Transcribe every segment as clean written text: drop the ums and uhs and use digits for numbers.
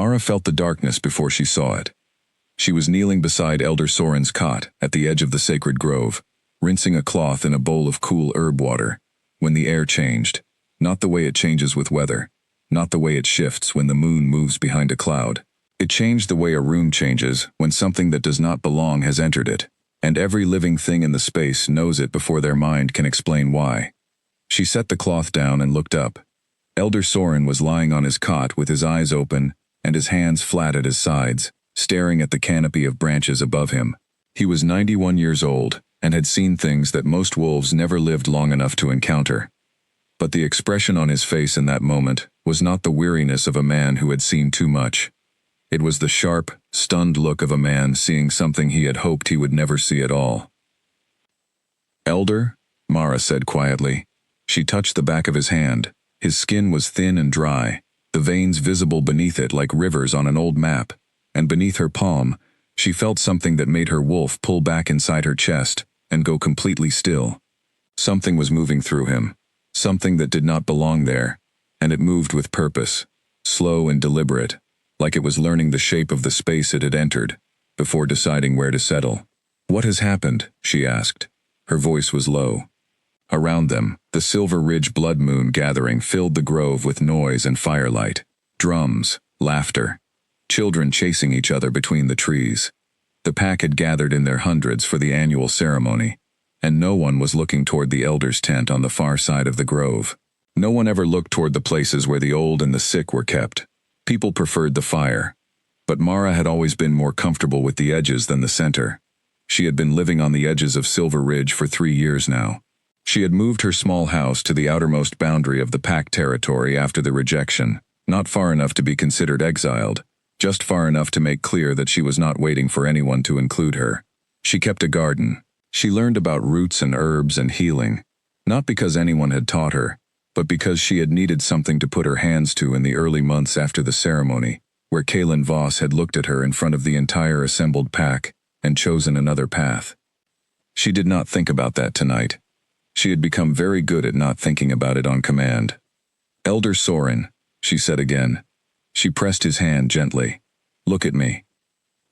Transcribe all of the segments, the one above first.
Mara felt the darkness before she saw it. She was kneeling beside Elder Soren's cot at the edge of the sacred grove, rinsing a cloth in a bowl of cool herb water, when the air changed, not the way it changes with weather, not the way it shifts when the moon moves behind a cloud. It changed the way a room changes when something that does not belong has entered it, and every living thing in the space knows it before their mind can explain why. She set the cloth down and looked up. Elder Soren was lying on his cot with his eyes open and his hands flat at his sides, staring at the canopy of branches above him. He was 91 years old and had seen things that most wolves never lived long enough to encounter. But the expression on his face in that moment was not the weariness of a man who had seen too much. It was the sharp, stunned look of a man seeing something he had hoped he would never see at all. "Elder," Mara said quietly. She touched the back of his hand. His skin was thin and dry, the veins visible beneath it like rivers on an old map, and beneath her palm, she felt something that made her wolf pull back inside her chest and go completely still. Something was moving through him, something that did not belong there, and it moved with purpose, slow and deliberate, like it was learning the shape of the space it had entered, before deciding where to settle. "What has happened?" she asked. Her voice was low. Around them, the Silver Ridge blood moon gathering filled the grove with noise and firelight, drums, laughter, children chasing each other between the trees. The pack had gathered in their hundreds for the annual ceremony, and no one was looking toward the elder's tent on the far side of the grove. No one ever looked toward the places where the old and the sick were kept. People preferred the fire, but Mara had always been more comfortable with the edges than the center. She had been living on the edges of Silver Ridge for 3 years now. She had moved her small house to the outermost boundary of the pack territory after the rejection, not far enough to be considered exiled, just far enough to make clear that she was not waiting for anyone to include her. She kept a garden. She learned about roots and herbs and healing, not because anyone had taught her, but because she had needed something to put her hands to in the early months after the ceremony, where Kalen Voss had looked at her in front of the entire assembled pack and chosen another path. She did not think about that tonight. She had become very good at not thinking about it on command. "Elder Soren," she said again. She pressed his hand gently. "Look at me."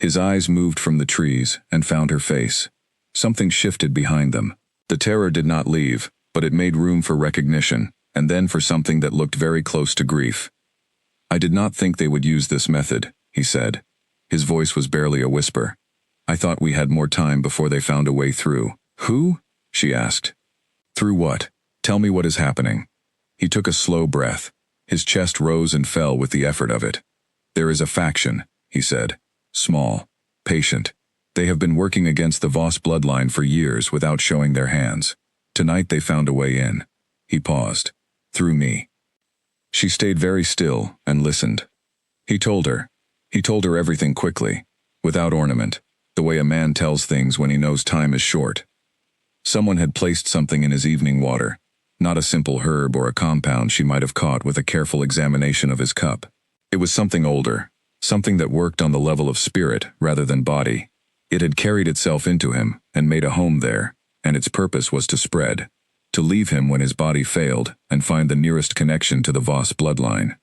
His eyes moved from the trees and found her face. Something shifted behind them. The terror did not leave, but it made room for recognition, and then for something that looked very close to grief. "I did not think they would use this method," he said. His voice was barely a whisper. "I thought we had more time before they found a way through." "Who?" she asked. "Through what? Tell me what is happening." He took a slow breath. His chest rose and fell with the effort of it. "There is a faction," he said. "Small, patient. They have been working against the Voss bloodline for years without showing their hands. Tonight they found a way in." He paused. "Through me." She stayed very still and listened. He told her. He told her everything quickly, without ornament, the way a man tells things when he knows time is short. Someone had placed something in his evening water, not a simple herb or a compound she might have caught with a careful examination of his cup. It was something older, something that worked on the level of spirit rather than body. It had carried itself into him and made a home there, and its purpose was to spread, to leave him when his body failed and find the nearest connection to the Voss bloodline.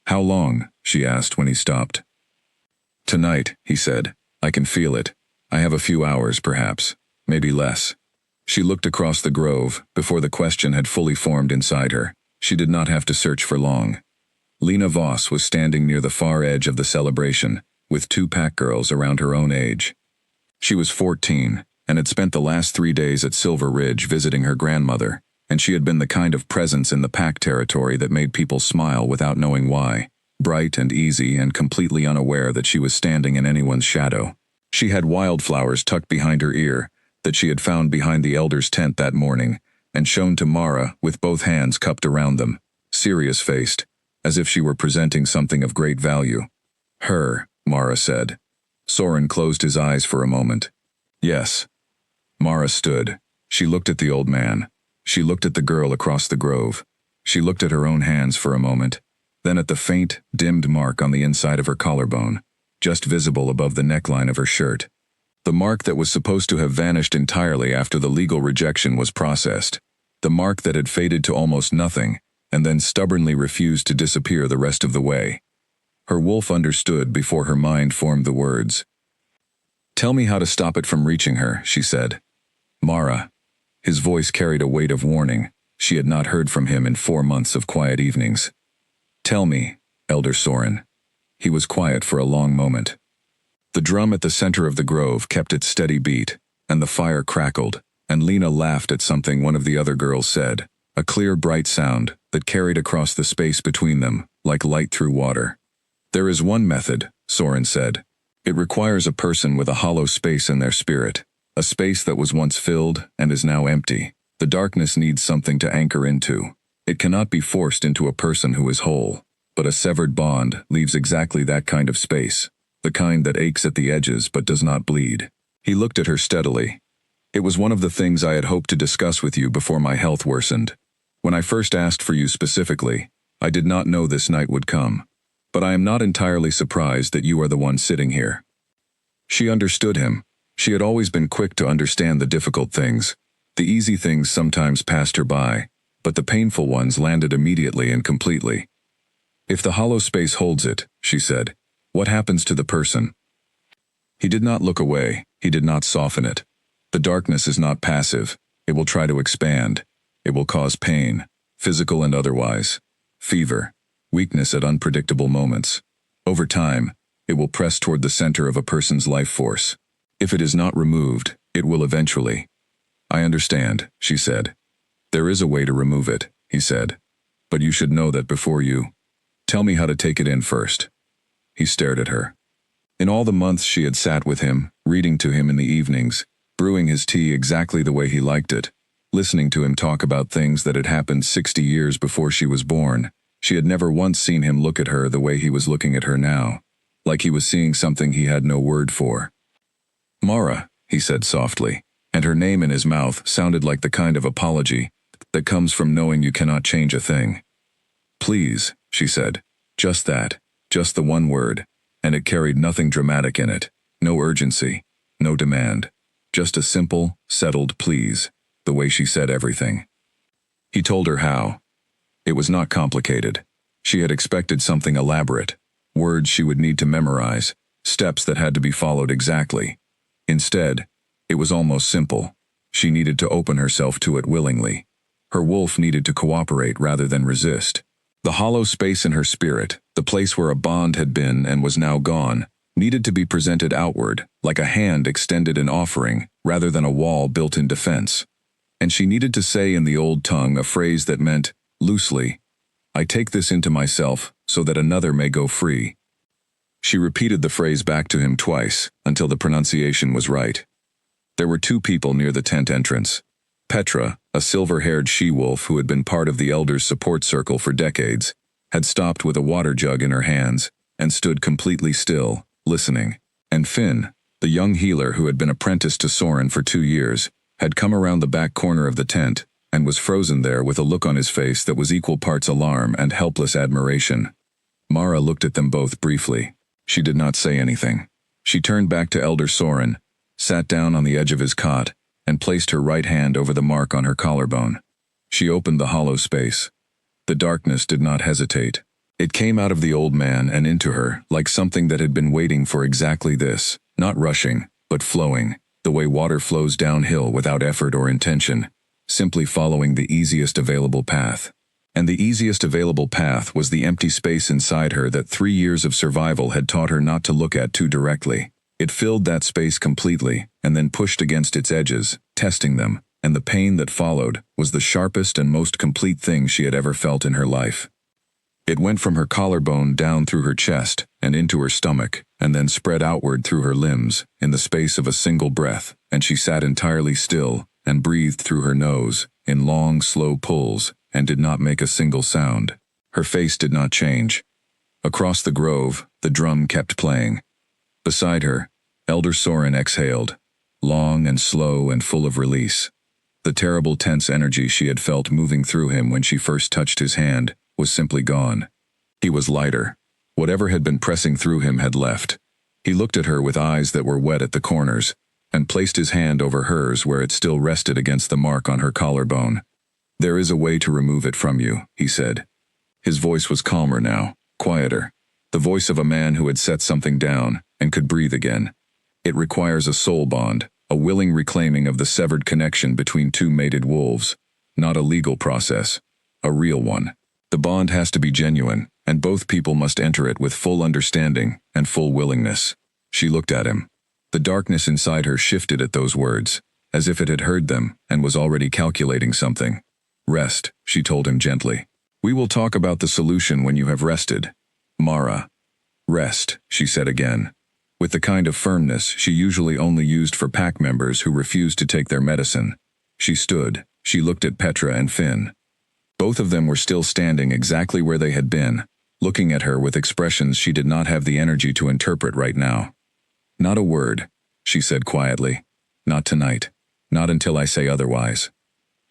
"How long?" she asked when he stopped. "Tonight," he said. "I can feel it. I have a few hours, perhaps, maybe less." She looked across the grove before the question had fully formed inside her. She did not have to search for long. Lena Voss was standing near the far edge of the celebration, with 2 pack girls around her own age. She was 14, and had spent the last 3 days at Silver Ridge visiting her grandmother, and she had been the kind of presence in the pack territory that made people smile without knowing why, bright and easy and completely unaware that she was standing in anyone's shadow. She had wildflowers tucked behind her ear, that she had found behind the elder's tent that morning, and shown to Mara with both hands cupped around them, serious-faced, as if she were presenting something of great value. "Her," Mara said. Soren closed his eyes for a moment. "Yes." Mara stood. She looked at the old man. She looked at the girl across the grove. She looked at her own hands for a moment, then at the faint, dimmed mark on the inside of her collarbone, just visible above the neckline of her shirt. The mark that was supposed to have vanished entirely after the legal rejection was processed. The mark that had faded to almost nothing, and then stubbornly refused to disappear the rest of the way. Her wolf understood before her mind formed the words. "Tell me how to stop it from reaching her," she said. "Mara." His voice carried a weight of warning. She had not heard from him in 4 months of quiet evenings. "Tell me, Elder Soren." He was quiet for a long moment. The drum at the center of the grove kept its steady beat, and the fire crackled, and Lena laughed at something one of the other girls said, a clear, bright sound that carried across the space between them, like light through water. "There is one method," Soren said. "It requires a person with a hollow space in their spirit, a space that was once filled and is now empty. The darkness needs something to anchor into. It cannot be forced into a person who is whole, but a severed bond leaves exactly that kind of space, the kind that aches at the edges but does not bleed." He looked at her steadily. "It was one of the things I had hoped to discuss with you before my health worsened. When I first asked for you specifically, I did not know this night would come. But I am not entirely surprised that you are the one sitting here." She understood him. She had always been quick to understand the difficult things. The easy things sometimes passed her by, but the painful ones landed immediately and completely. "If the hollow space holds it," she said, "what happens to the person?" He did not look away. He did not soften it. "The darkness is not passive. It will try to expand. It will cause pain, physical and otherwise, fever, weakness at unpredictable moments. Over time, it will press toward the center of a person's life force. If it is not removed, it will eventually." "I understand," she said. "There is a way to remove it," he said. "But you should know that before you. Tell me how to take it in first." He stared at her. In all the months she had sat with him, reading to him in the evenings, brewing his tea exactly the way he liked it, listening to him talk about things that had happened 60 years before she was born, she had never once seen him look at her the way he was looking at her now, like he was seeing something he had no word for. "Mara," he said softly, and her name in his mouth sounded like the kind of apology that comes from knowing you cannot change a thing. "Please," she said. Just that, just the one word, and it carried nothing dramatic in it, no urgency, no demand, just a simple, settled please, the way she said everything. He told her how. It was not complicated. She had expected something elaborate, words she would need to memorize, steps that had to be followed exactly. Instead, it was almost simple. She needed to open herself to it willingly. Her wolf needed to cooperate rather than resist. The hollow space in her spirit, the place where a bond had been and was now gone, needed to be presented outward, like a hand extended in offering, rather than a wall built in defense. And she needed to say in the old tongue a phrase that meant, loosely, "I take this into myself so that another may go free." She repeated the phrase back to him twice, until the pronunciation was right. There were 2 people near the tent entrance. Petra, a silver-haired she-wolf who had been part of the elders' support circle for decades, had stopped with a water jug in her hands and stood completely still, listening. And Finn, the young healer who had been apprenticed to Soren for 2 years, had come around the back corner of the tent and was frozen there with a look on his face that was equal parts alarm and helpless admiration. Mara looked at them both briefly. She did not say anything. She turned back to Elder Soren, sat down on the edge of his cot, and placed her right hand over the mark on her collarbone. She opened the hollow space. The darkness did not hesitate. It came out of the old man and into her like something that had been waiting for exactly this, not rushing, but flowing, the way water flows downhill without effort or intention, simply following the easiest available path. And the easiest available path was the empty space inside her that 3 years of survival had taught her not to look at too directly. It filled that space completely, and then pushed against its edges, testing them, and the pain that followed was the sharpest and most complete thing she had ever felt in her life. It went from her collarbone down through her chest and into her stomach, and then spread outward through her limbs in the space of a single breath, and she sat entirely still and breathed through her nose in long, slow pulls and did not make a single sound. Her face did not change. Across the grove, the drum kept playing. Beside her, Elder Soren exhaled, long and slow and full of release. The terrible tense energy she had felt moving through him when she first touched his hand was simply gone. He was lighter. Whatever had been pressing through him had left. He looked at her with eyes that were wet at the corners, and placed his hand over hers where it still rested against the mark on her collarbone. "There is a way to remove it from you," he said. His voice was calmer now, quieter. the voice of a man who had set something down and could breathe again. It requires a soul bond, a willing reclaiming of the severed connection between two mated wolves, not a legal process, a real one. The bond has to be genuine, and both people must enter it with full understanding and full willingness. She looked at him. The darkness inside her shifted at those words, as if it had heard them and was already calculating something. Rest, she told him gently. We will talk about the solution when you have rested. Mara. Rest, she said again, with the kind of firmness she usually only used for pack members who refused to take their medicine. She stood. She looked at Petra and Finn. Both of them were still standing exactly where they had been, looking at her with expressions she did not have the energy to interpret right now. Not a word, she said quietly. Not tonight. Not until I say otherwise.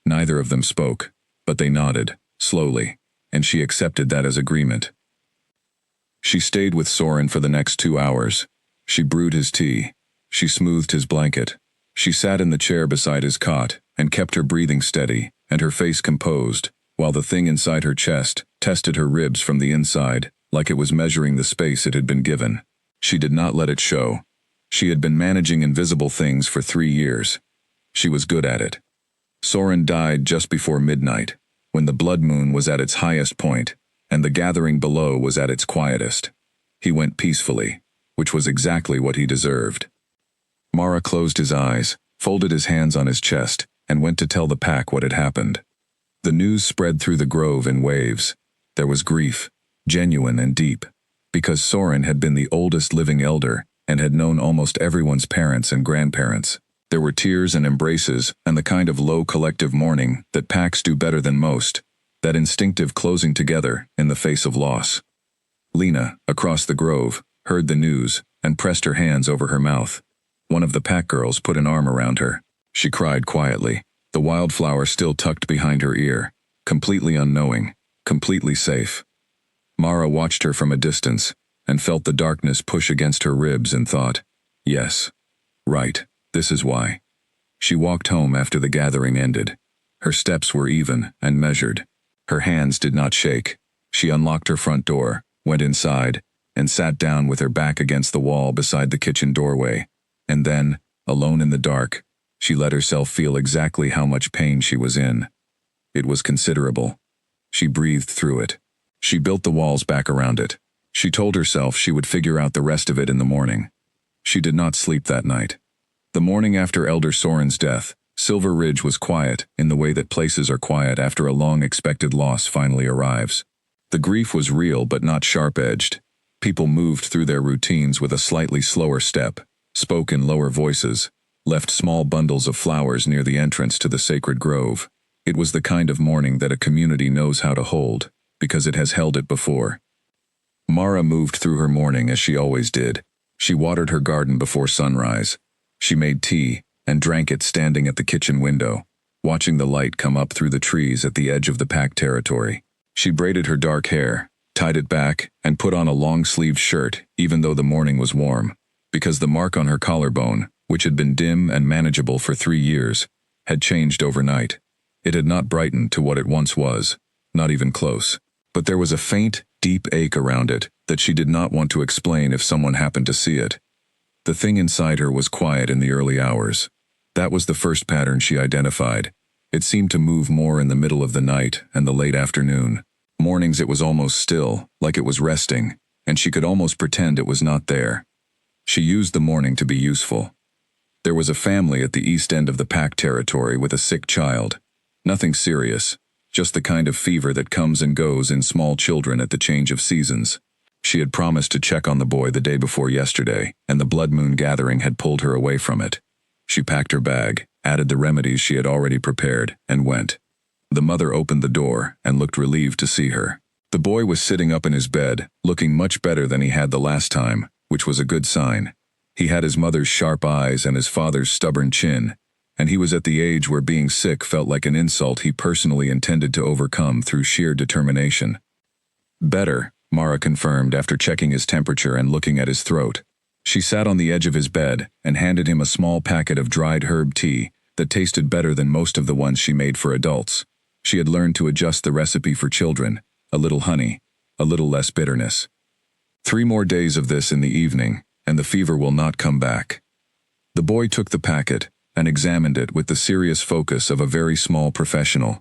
Neither of them spoke, but they nodded, slowly, and she accepted that as agreement. She stayed with Soren for the next 2 hours. She brewed his tea. She smoothed his blanket. She sat in the chair beside his cot and kept her breathing steady and her face composed, while the thing inside her chest tested her ribs from the inside, like it was measuring the space it had been given. She did not let it show. She had been managing invisible things for 3 years. She was good at it. Soren died just before midnight, when the blood moon was at its highest point, and the gathering below was at its quietest. He went peacefully, which was exactly what he deserved. Mara closed his eyes, folded his hands on his chest, and went to tell the pack what had happened. The news spread through the grove in waves. There was grief, genuine and deep, because Soren had been the oldest living elder and had known almost everyone's parents and grandparents. There were tears and embraces and the kind of low collective mourning that packs do better than most, that instinctive closing together in the face of loss. Lena, across the grove, heard the news and pressed her hands over her mouth. One of the pack girls put an arm around her. She cried quietly, the wildflower still tucked behind her ear, completely unknowing, completely safe. Mara watched her from a distance and felt the darkness push against her ribs and thought, yes, right, this is why. She walked home after the gathering ended. Her steps were even and measured. Her hands did not shake. She unlocked her front door, went inside, and sat down with her back against the wall beside the kitchen doorway. And then, alone in the dark, she let herself feel exactly how much pain she was in. It was considerable. She breathed through it. She built the walls back around it. She told herself she would figure out the rest of it in the morning. She did not sleep that night. The morning after Elder Soren's death, Silver Ridge was quiet in the way that places are quiet after a long-expected loss finally arrives. The grief was real but not sharp-edged. People moved through their routines with a slightly slower step, spoke in lower voices, left small bundles of flowers near the entrance to the sacred grove. It was the kind of mourning that a community knows how to hold, because it has held it before. Mara moved through her mourning as she always did. She watered her garden before sunrise. She made tea and drank it standing at the kitchen window, watching the light come up through the trees at the edge of the pack territory. She braided her dark hair, tied it back, and put on a long-sleeved shirt even though the morning was warm, because the mark on her collarbone, which had been dim and manageable for 3 years, had changed overnight. It had not brightened to what it once was, not even close. But there was a faint, deep ache around it that she did not want to explain if someone happened to see it. The thing inside her was quiet in the early hours. That was the first pattern she identified. It seemed to move more in the middle of the night and the late afternoon. Mornings it was almost still, like it was resting, and she could almost pretend it was not there. She used the morning to be useful. There was a family at the east end of the pack territory with a sick child. Nothing serious, just the kind of fever that comes and goes in small children at the change of seasons. She had promised to check on the boy the day before yesterday, and the blood moon gathering had pulled her away from it. She packed her bag, added the remedies she had already prepared, and went. The mother opened the door and looked relieved to see her. The boy was sitting up in his bed, looking much better than he had the last time, which was a good sign. He had his mother's sharp eyes and his father's stubborn chin, and he was at the age where being sick felt like an insult he personally intended to overcome through sheer determination. Better, Mara confirmed after checking his temperature and looking at his throat. She sat on the edge of his bed and handed him a small packet of dried herb tea that tasted better than most of the ones she made for adults. She had learned to adjust the recipe for children, a little honey, a little less bitterness. 3 more days of this in the evening, and the fever will not come back. The boy took the packet and examined it with the serious focus of a very small professional.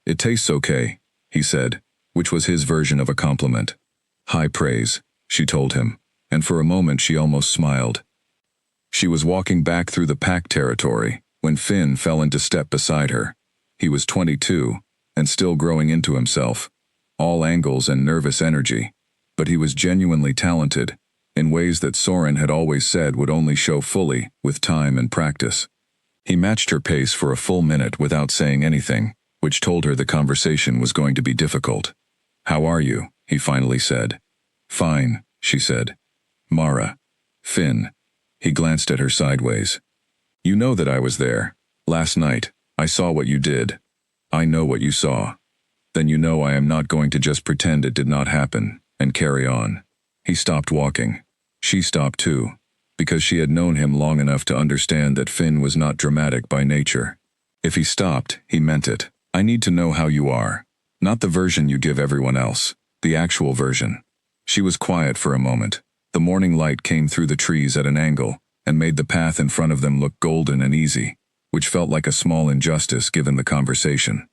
It tastes okay, he said, which was his version of a compliment. High praise, she told him, and for a moment she almost smiled. She was walking back through the pack territory when Finn fell into step beside her. He was 22, and still growing into himself, all angles and nervous energy, but he was genuinely talented, in ways that Soren had always said would only show fully with time and practice. He matched her pace for a full minute without saying anything, which told her the conversation was going to be difficult. "How are you?" he finally said. "Fine," she said. "Mara." "Finn." He glanced at her sideways. "You know that I was there. Last night, I saw what you did. I know what you saw. Then you know I am not going to just pretend it did not happen, and carry on." He stopped walking. She stopped too, because she had known him long enough to understand that Finn was not dramatic by nature. If he stopped, he meant it. "I need to know how you are. Not the version you give everyone else, the actual version." She was quiet for a moment. The morning light came through the trees at an angle and made the path in front of them look golden and easy, which felt like a small injustice given the conversation.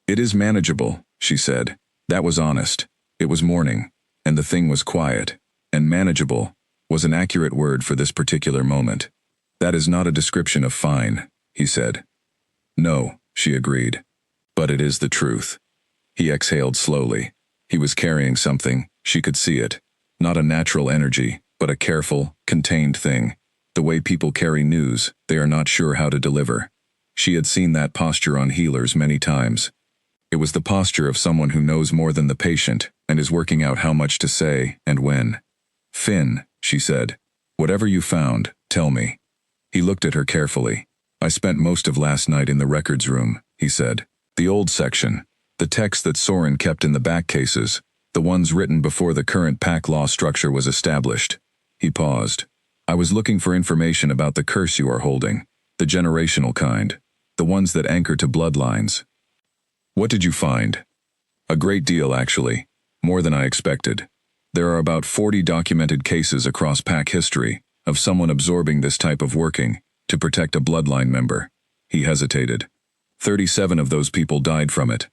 "It is manageable," she said. That was honest. It was morning, and the thing was quiet, and manageable was an accurate word for this particular moment. "That is not a description of fine," he said. "No," she agreed. "But it is the truth." He exhaled slowly. He was carrying something, she could see it. Not a natural energy, but a careful, contained thing. The way people carry news they are not sure how to deliver. She had seen that posture on healers many times. It was the posture of someone who knows more than the patient and is working out how much to say and when. "Finn," she said, "whatever you found, tell me." He looked at her carefully. "I spent most of last night in the records room," he said. "The old section. The text that Soren kept in the back cases. The ones written before the current pack law structure was established." He paused. "I was looking for information about the curse you are holding. The generational kind. The ones that anchor to bloodlines." "What did you find?" "A great deal, actually. More than I expected. There are about 40 documented cases across pack history of someone absorbing this type of working to protect a bloodline member." He hesitated. 37 of those people died from it.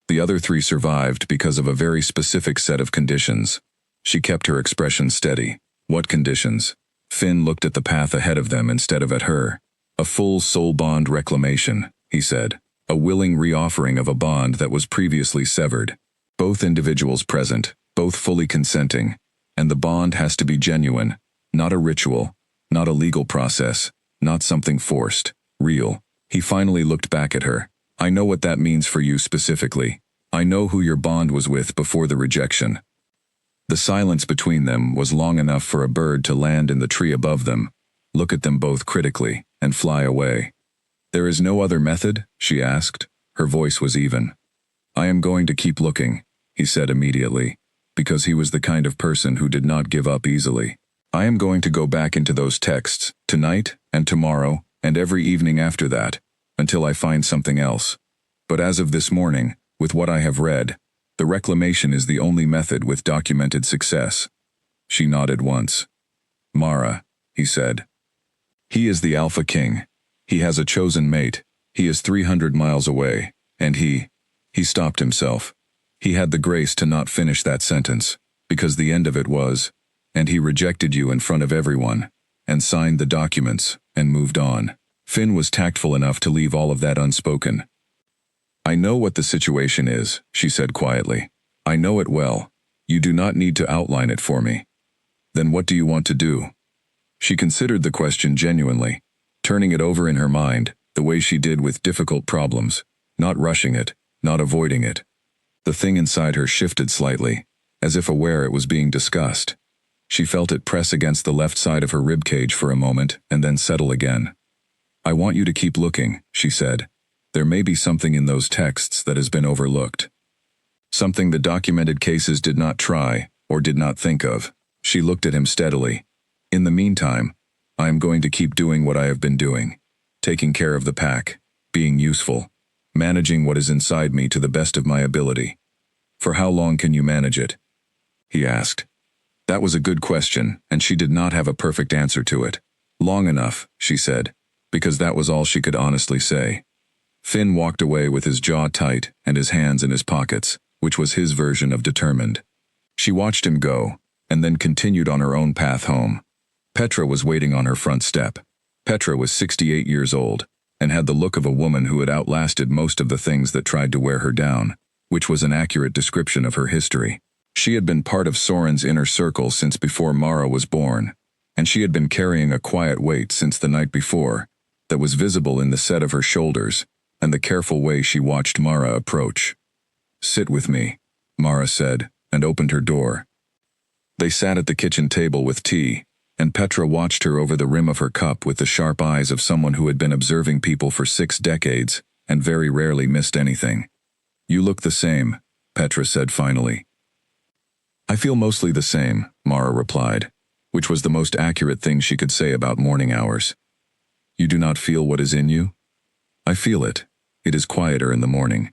The other 3 survived because of a very specific set of conditions. She kept her expression steady. "What conditions?" Finn looked at the path ahead of them instead of at her. "A full soul bond reclamation," he said. "A willing reoffering of a bond that was previously severed. Both individuals present, both fully consenting, and the bond has to be genuine, not a ritual, not a legal process, not something forced, real." He finally looked back at her. "I know what that means for you specifically. I know who your bond was with before the rejection." The silence between them was long enough for a bird to land in the tree above them, look at them both critically, and fly away. "There is no other method?" she asked. Her voice was even. "I am going to keep looking," he said immediately, because he was the kind of person who did not give up easily. "I am going to go back into those texts, tonight and tomorrow and every evening after that, until I find something else. But as of this morning, with what I have read, the reclamation is the only method with documented success." She nodded once. "Mara," he said. "He is the Alpha King. He has a chosen mate. He is 300 miles away, and he stopped himself. He had the grace to not finish that sentence, because the end of it was, and he rejected you in front of everyone, and signed the documents, and moved on." Finn was tactful enough to leave all of that unspoken. "I know what the situation is," she said quietly. "I know it well. You do not need to outline it for me." "Then what do you want to do?" She considered the question genuinely, turning it over in her mind, the way she did with difficult problems, not rushing it, not avoiding it. The thing inside her shifted slightly, as if aware it was being discussed. She felt it press against the left side of her ribcage for a moment and then settle again. "I want you to keep looking," she said. "There may be something in those texts that has been overlooked. Something the documented cases did not try or did not think of." She looked at him steadily. "In the meantime, I am going to keep doing what I have been doing. Taking care of the pack, being useful, managing what is inside me to the best of my ability." "For how long can you manage it?" he asked. That was a good question, and she did not have a perfect answer to it. Long enough, she said, because that was all she could honestly say. Finn walked away with his jaw tight and his hands in his pockets, which was his version of determined. She watched him go, and then continued on her own path home. Petra was waiting on her front step. Petra was 68 years old, and had the look of a woman who had outlasted most of the things that tried to wear her down, which was an accurate description of her history. She had been part of Soren's inner circle since before Mara was born, and she had been carrying a quiet weight since the night before, that was visible in the set of her shoulders, and the careful way she watched Mara approach. "Sit with me," Mara said, and opened her door. They sat at the kitchen table with tea, and Petra watched her over the rim of her cup with the sharp eyes of someone who had been observing people for 6 decades, and very rarely missed anything. "You look the same," Petra said finally. "I feel mostly the same," Mara replied, which was the most accurate thing she could say about morning hours. "You do not feel what is in you?" "I feel it. It is quieter in the morning."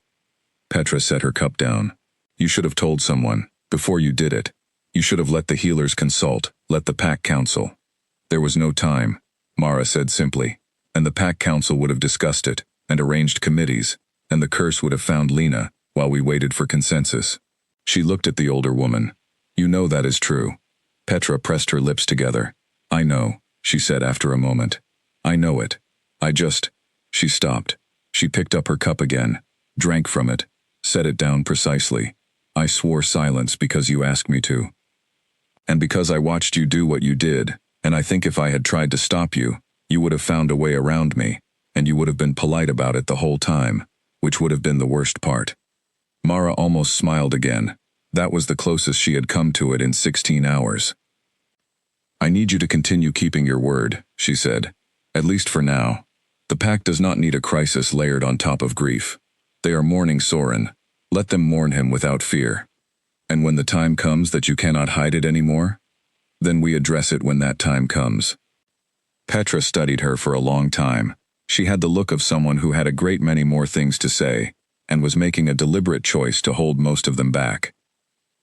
Petra set her cup down. "You should have told someone, before you did it. You should have let the healers consult, let the pack council." "There was no time," Mara said simply, "and the pack council would have discussed it, and arranged committees, and the curse would have found Lena, while we waited for consensus." She looked at the older woman. "You know that is true." Petra pressed her lips together. "I know," she said after a moment. "I know it. I just—" She stopped. She picked up her cup again, drank from it, set it down precisely. "I swore silence because you asked me to. And because I watched you do what you did, and I think if I had tried to stop you, you would have found a way around me, and you would have been polite about it the whole time, which would have been the worst part." Mara almost smiled again. That was the closest she had come to it in 16 hours. "I need you to continue keeping your word," she said. "At least for now. The pack does not need a crisis layered on top of grief. They are mourning Soren. Let them mourn him without fear. And when the time comes that you cannot hide it anymore, then we address it when that time comes." Petra studied her for a long time. She had the look of someone who had a great many more things to say, and was making a deliberate choice to hold most of them back.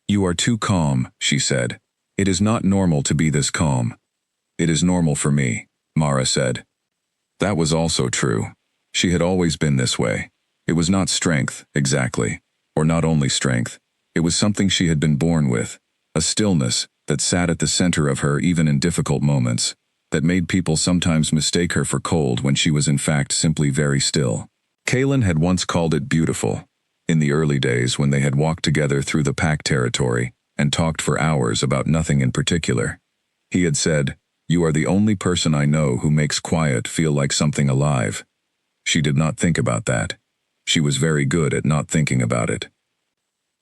"You are too calm," she said. "It is not normal to be this calm." "It is normal for me," Mara said. That was also true. She had always been this way. It was not strength, exactly, or not only strength. It was something she had been born with, a stillness that sat at the center of her even in difficult moments, that made people sometimes mistake her for cold when she was in fact simply very still. Kalen had once called it beautiful, in the early days when they had walked together through the pack territory and talked for hours about nothing in particular. He had said, "You are the only person I know who makes quiet feel like something alive." She did not think about that. She was very good at not thinking about it.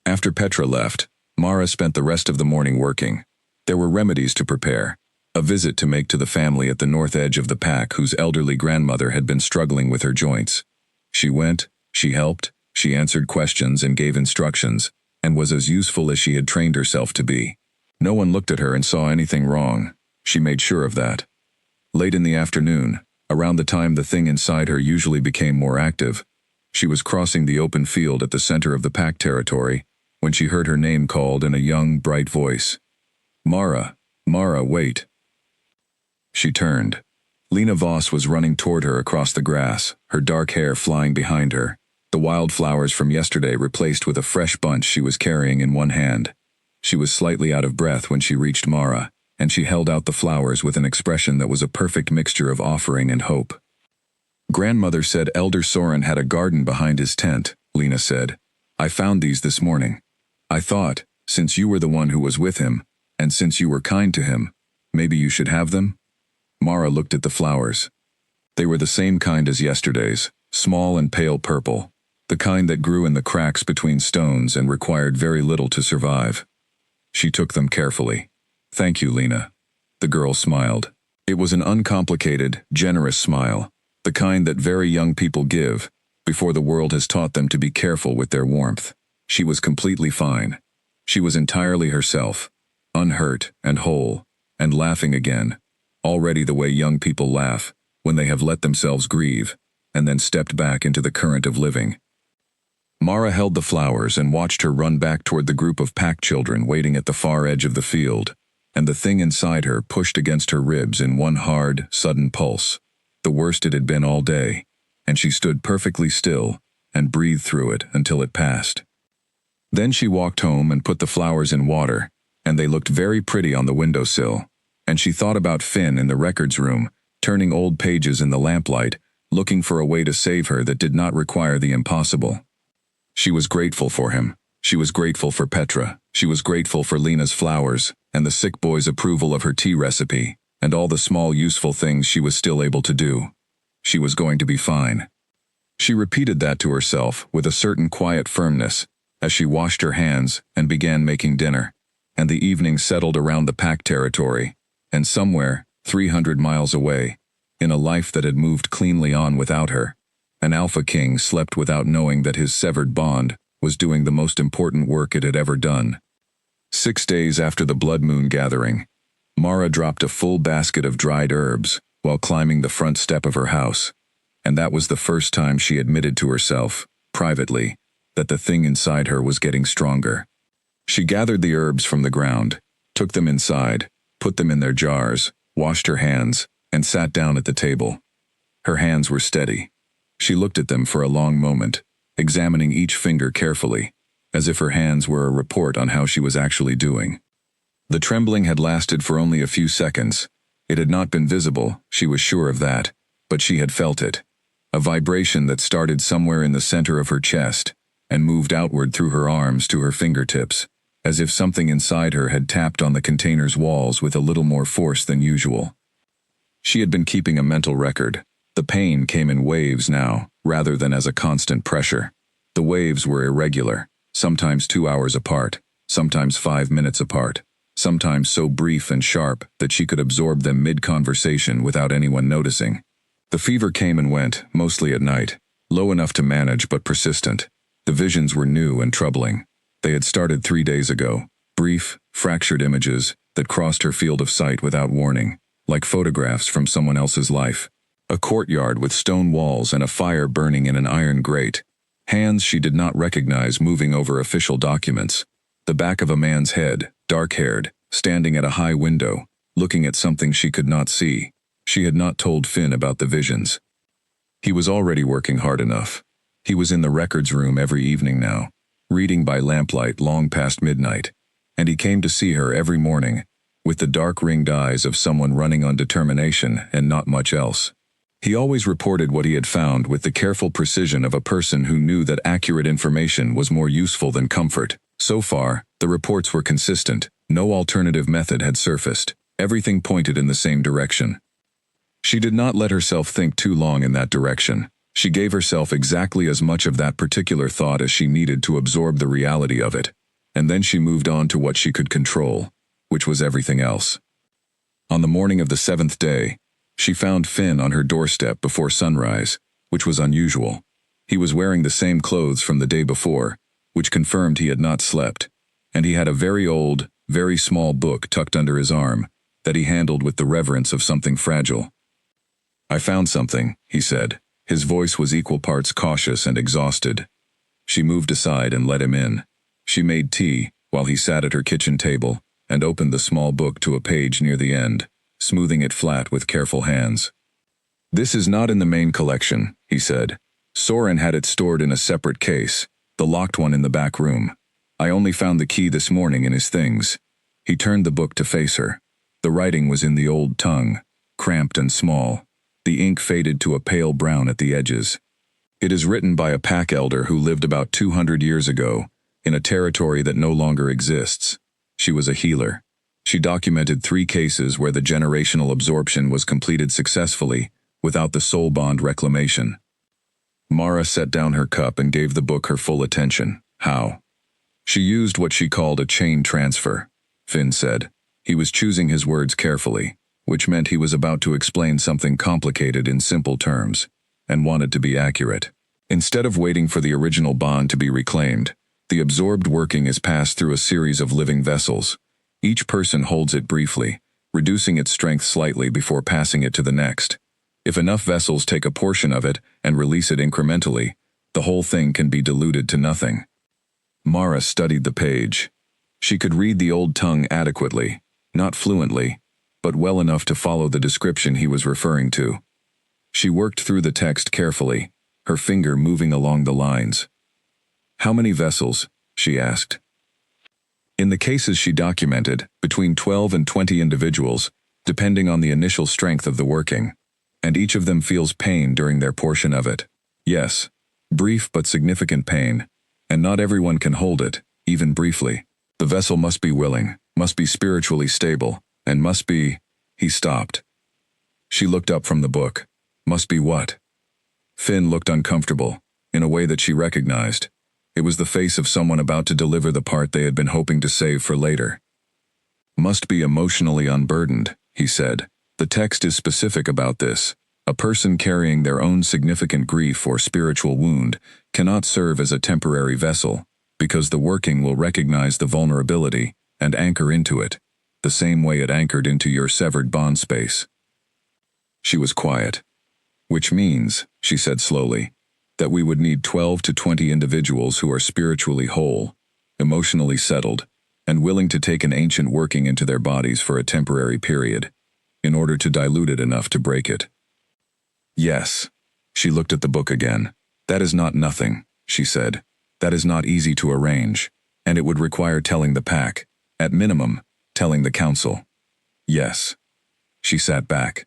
After Petra left, Mara spent the rest of the morning working. There were remedies to prepare, a visit to make to the family at the north edge of the pack whose elderly grandmother had been struggling with her joints. She went, she helped, she answered questions and gave instructions, and was as useful as she had trained herself to be. No one looked at her and saw anything wrong. She made sure of that. Late in the afternoon, around the time the thing inside her usually became more active, she was crossing the open field at the center of the pack territory when she heard her name called in a young, bright voice. "Mara, Mara, wait." She turned. Lena Voss was running toward her across the grass, her dark hair flying behind her, the wildflowers from yesterday replaced with a fresh bunch she was carrying in one hand. She was slightly out of breath when she reached Mara, and she held out the flowers with an expression that was a perfect mixture of offering and hope. "Grandmother said Elder Soren had a garden behind his tent," Lena said. "I found these this morning. I thought, since you were the one who was with him, and since you were kind to him, maybe you should have them?" Mara looked at the flowers. They were the same kind as yesterday's, small and pale purple, the kind that grew in the cracks between stones and required very little to survive. She took them carefully. "Thank you, Lena." The girl smiled. It was an uncomplicated, generous smile, the kind that very young people give, before the world has taught them to be careful with their warmth. She was completely fine. She was entirely herself, unhurt and whole, and laughing again, already the way young people laugh, when they have let themselves grieve, and then stepped back into the current of living. Mara held the flowers and watched her run back toward the group of pack children waiting at the far edge of the field. and the thing inside her pushed against her ribs in one hard, sudden pulse, the worst it had been all day, and she stood perfectly still and breathed through it until it passed. Then she walked home and put the flowers in water, and they looked very pretty on the windowsill, and she thought about Finn in the records room, turning old pages in the lamplight, looking for a way to save her that did not require the impossible. She was grateful for him. She was grateful for Petra. She was grateful for Lena's flowers, and the sick boy's approval of her tea recipe, and all the small useful things she was still able to do. She was going to be fine. She repeated that to herself with a certain quiet firmness, as she washed her hands and began making dinner, and the evening settled around the pack territory, and somewhere, 300 miles away, in a life that had moved cleanly on without her, an Alpha King slept without knowing that his severed bond was doing the most important work it had ever done. 6 days after the blood moon gathering, Mara dropped a full basket of dried herbs while climbing the front step of her house, and that was the first time she admitted to herself, privately, that the thing inside her was getting stronger. She gathered the herbs from the ground, took them inside, put them in their jars, washed her hands, and sat down at the table. Her hands were steady. She looked at them for a long moment, examining each finger carefully, as if her hands were a report on how she was actually doing. The trembling had lasted for only a few seconds. It had not been visible, she was sure of that, but she had felt it. A vibration that started somewhere in the center of her chest and moved outward through her arms to her fingertips, as if something inside her had tapped on the container's walls with a little more force than usual. She had been keeping a mental record. The pain came in waves now, rather than as a constant pressure. The waves were irregular, sometimes 2 hours apart, sometimes 5 minutes apart, sometimes so brief and sharp that she could absorb them mid-conversation without anyone noticing. The fever came and went, mostly at night, low enough to manage but persistent. The visions were new and troubling. They had started 3 days ago, brief, fractured images that crossed her field of sight without warning, like photographs from someone else's life. A courtyard with stone walls and a fire burning in an iron grate. Hands she did not recognize moving over official documents. The back of a man's head, dark-haired, standing at a high window, looking at something she could not see. She had not told Finn about the visions. He was already working hard enough. He was in the records room every evening now, reading by lamplight long past midnight, and he came to see her every morning, with the dark-ringed eyes of someone running on determination and not much else. He always reported what he had found with the careful precision of a person who knew that accurate information was more useful than comfort. So far, the reports were consistent. No alternative method had surfaced. Everything pointed in the same direction. She did not let herself think too long in that direction. She gave herself exactly as much of that particular thought as she needed to absorb the reality of it, and then she moved on to what she could control, which was everything else. On the morning of the 7th day, she found Finn on her doorstep before sunrise, which was unusual. He was wearing the same clothes from the day before, which confirmed he had not slept, and he had a very old, very small book tucked under his arm that he handled with the reverence of something fragile. "I found something," he said. His voice was equal parts cautious and exhausted. She moved aside and let him in. She made tea while he sat at her kitchen table and opened the small book to a page near the end, smoothing it flat with careful hands. "This is not in the main collection," he said. "Soren had it stored in a separate case, the locked one in the back room. I only found the key this morning in his things." He turned the book to face her. The writing was in the old tongue, cramped and small. The ink faded to a pale brown at the edges. "It is written by a pack elder who lived about 200 years ago, in a territory that no longer exists. She was a healer. She documented 3 cases where the generational absorption was completed successfully, without the soul bond reclamation." Mara set down her cup and gave the book her full attention. "How?" "She used what she called a chain transfer," Finn said. He was choosing his words carefully, which meant he was about to explain something complicated in simple terms, and wanted to be accurate. Instead of waiting for the original bond to be reclaimed, the absorbed working is passed through a series of living vessels. Each person holds it briefly, reducing its strength slightly before passing it to the next. If enough vessels take a portion of it and release it incrementally, the whole thing can be diluted to nothing. Mara studied the page. She could read the old tongue adequately, not fluently, but well enough to follow the description he was referring to. She worked through the text carefully, her finger moving along the lines. "How many vessels?" she asked. In the cases she documented, between 12 and 20 individuals, depending on the initial strength of the working, and each of them feels pain during their portion of it. Yes, brief but significant pain, and not everyone can hold it, even briefly. The vessel must be willing, must be spiritually stable, and must be— He stopped. She looked up from the book. Must be what? Finn looked uncomfortable, in a way that she recognized. It was the face of someone about to deliver the part they had been hoping to save for later. Must be emotionally unburdened, he said. The text is specific about this. A person carrying their own significant grief or spiritual wound cannot serve as a temporary vessel, because the working will recognize the vulnerability and anchor into it, the same way it anchored into your severed bond space. She was quiet. Which means, she said slowly, that we would need 12 to 20 individuals who are spiritually whole, emotionally settled, and willing to take an ancient working into their bodies for a temporary period, in order to dilute it enough to break it. Yes. She looked at the book again. That is not nothing, she said. That is not easy to arrange, and it would require telling the pack, at minimum, telling the council. Yes. She sat back.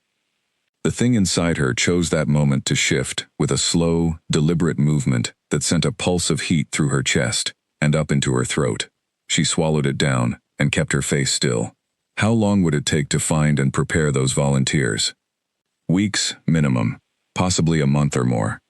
The thing inside her chose that moment to shift with a slow, deliberate movement that sent a pulse of heat through her chest and up into her throat. She swallowed it down and kept her face still. How long would it take to find and prepare those volunteers? Weeks, minimum, possibly a month or more.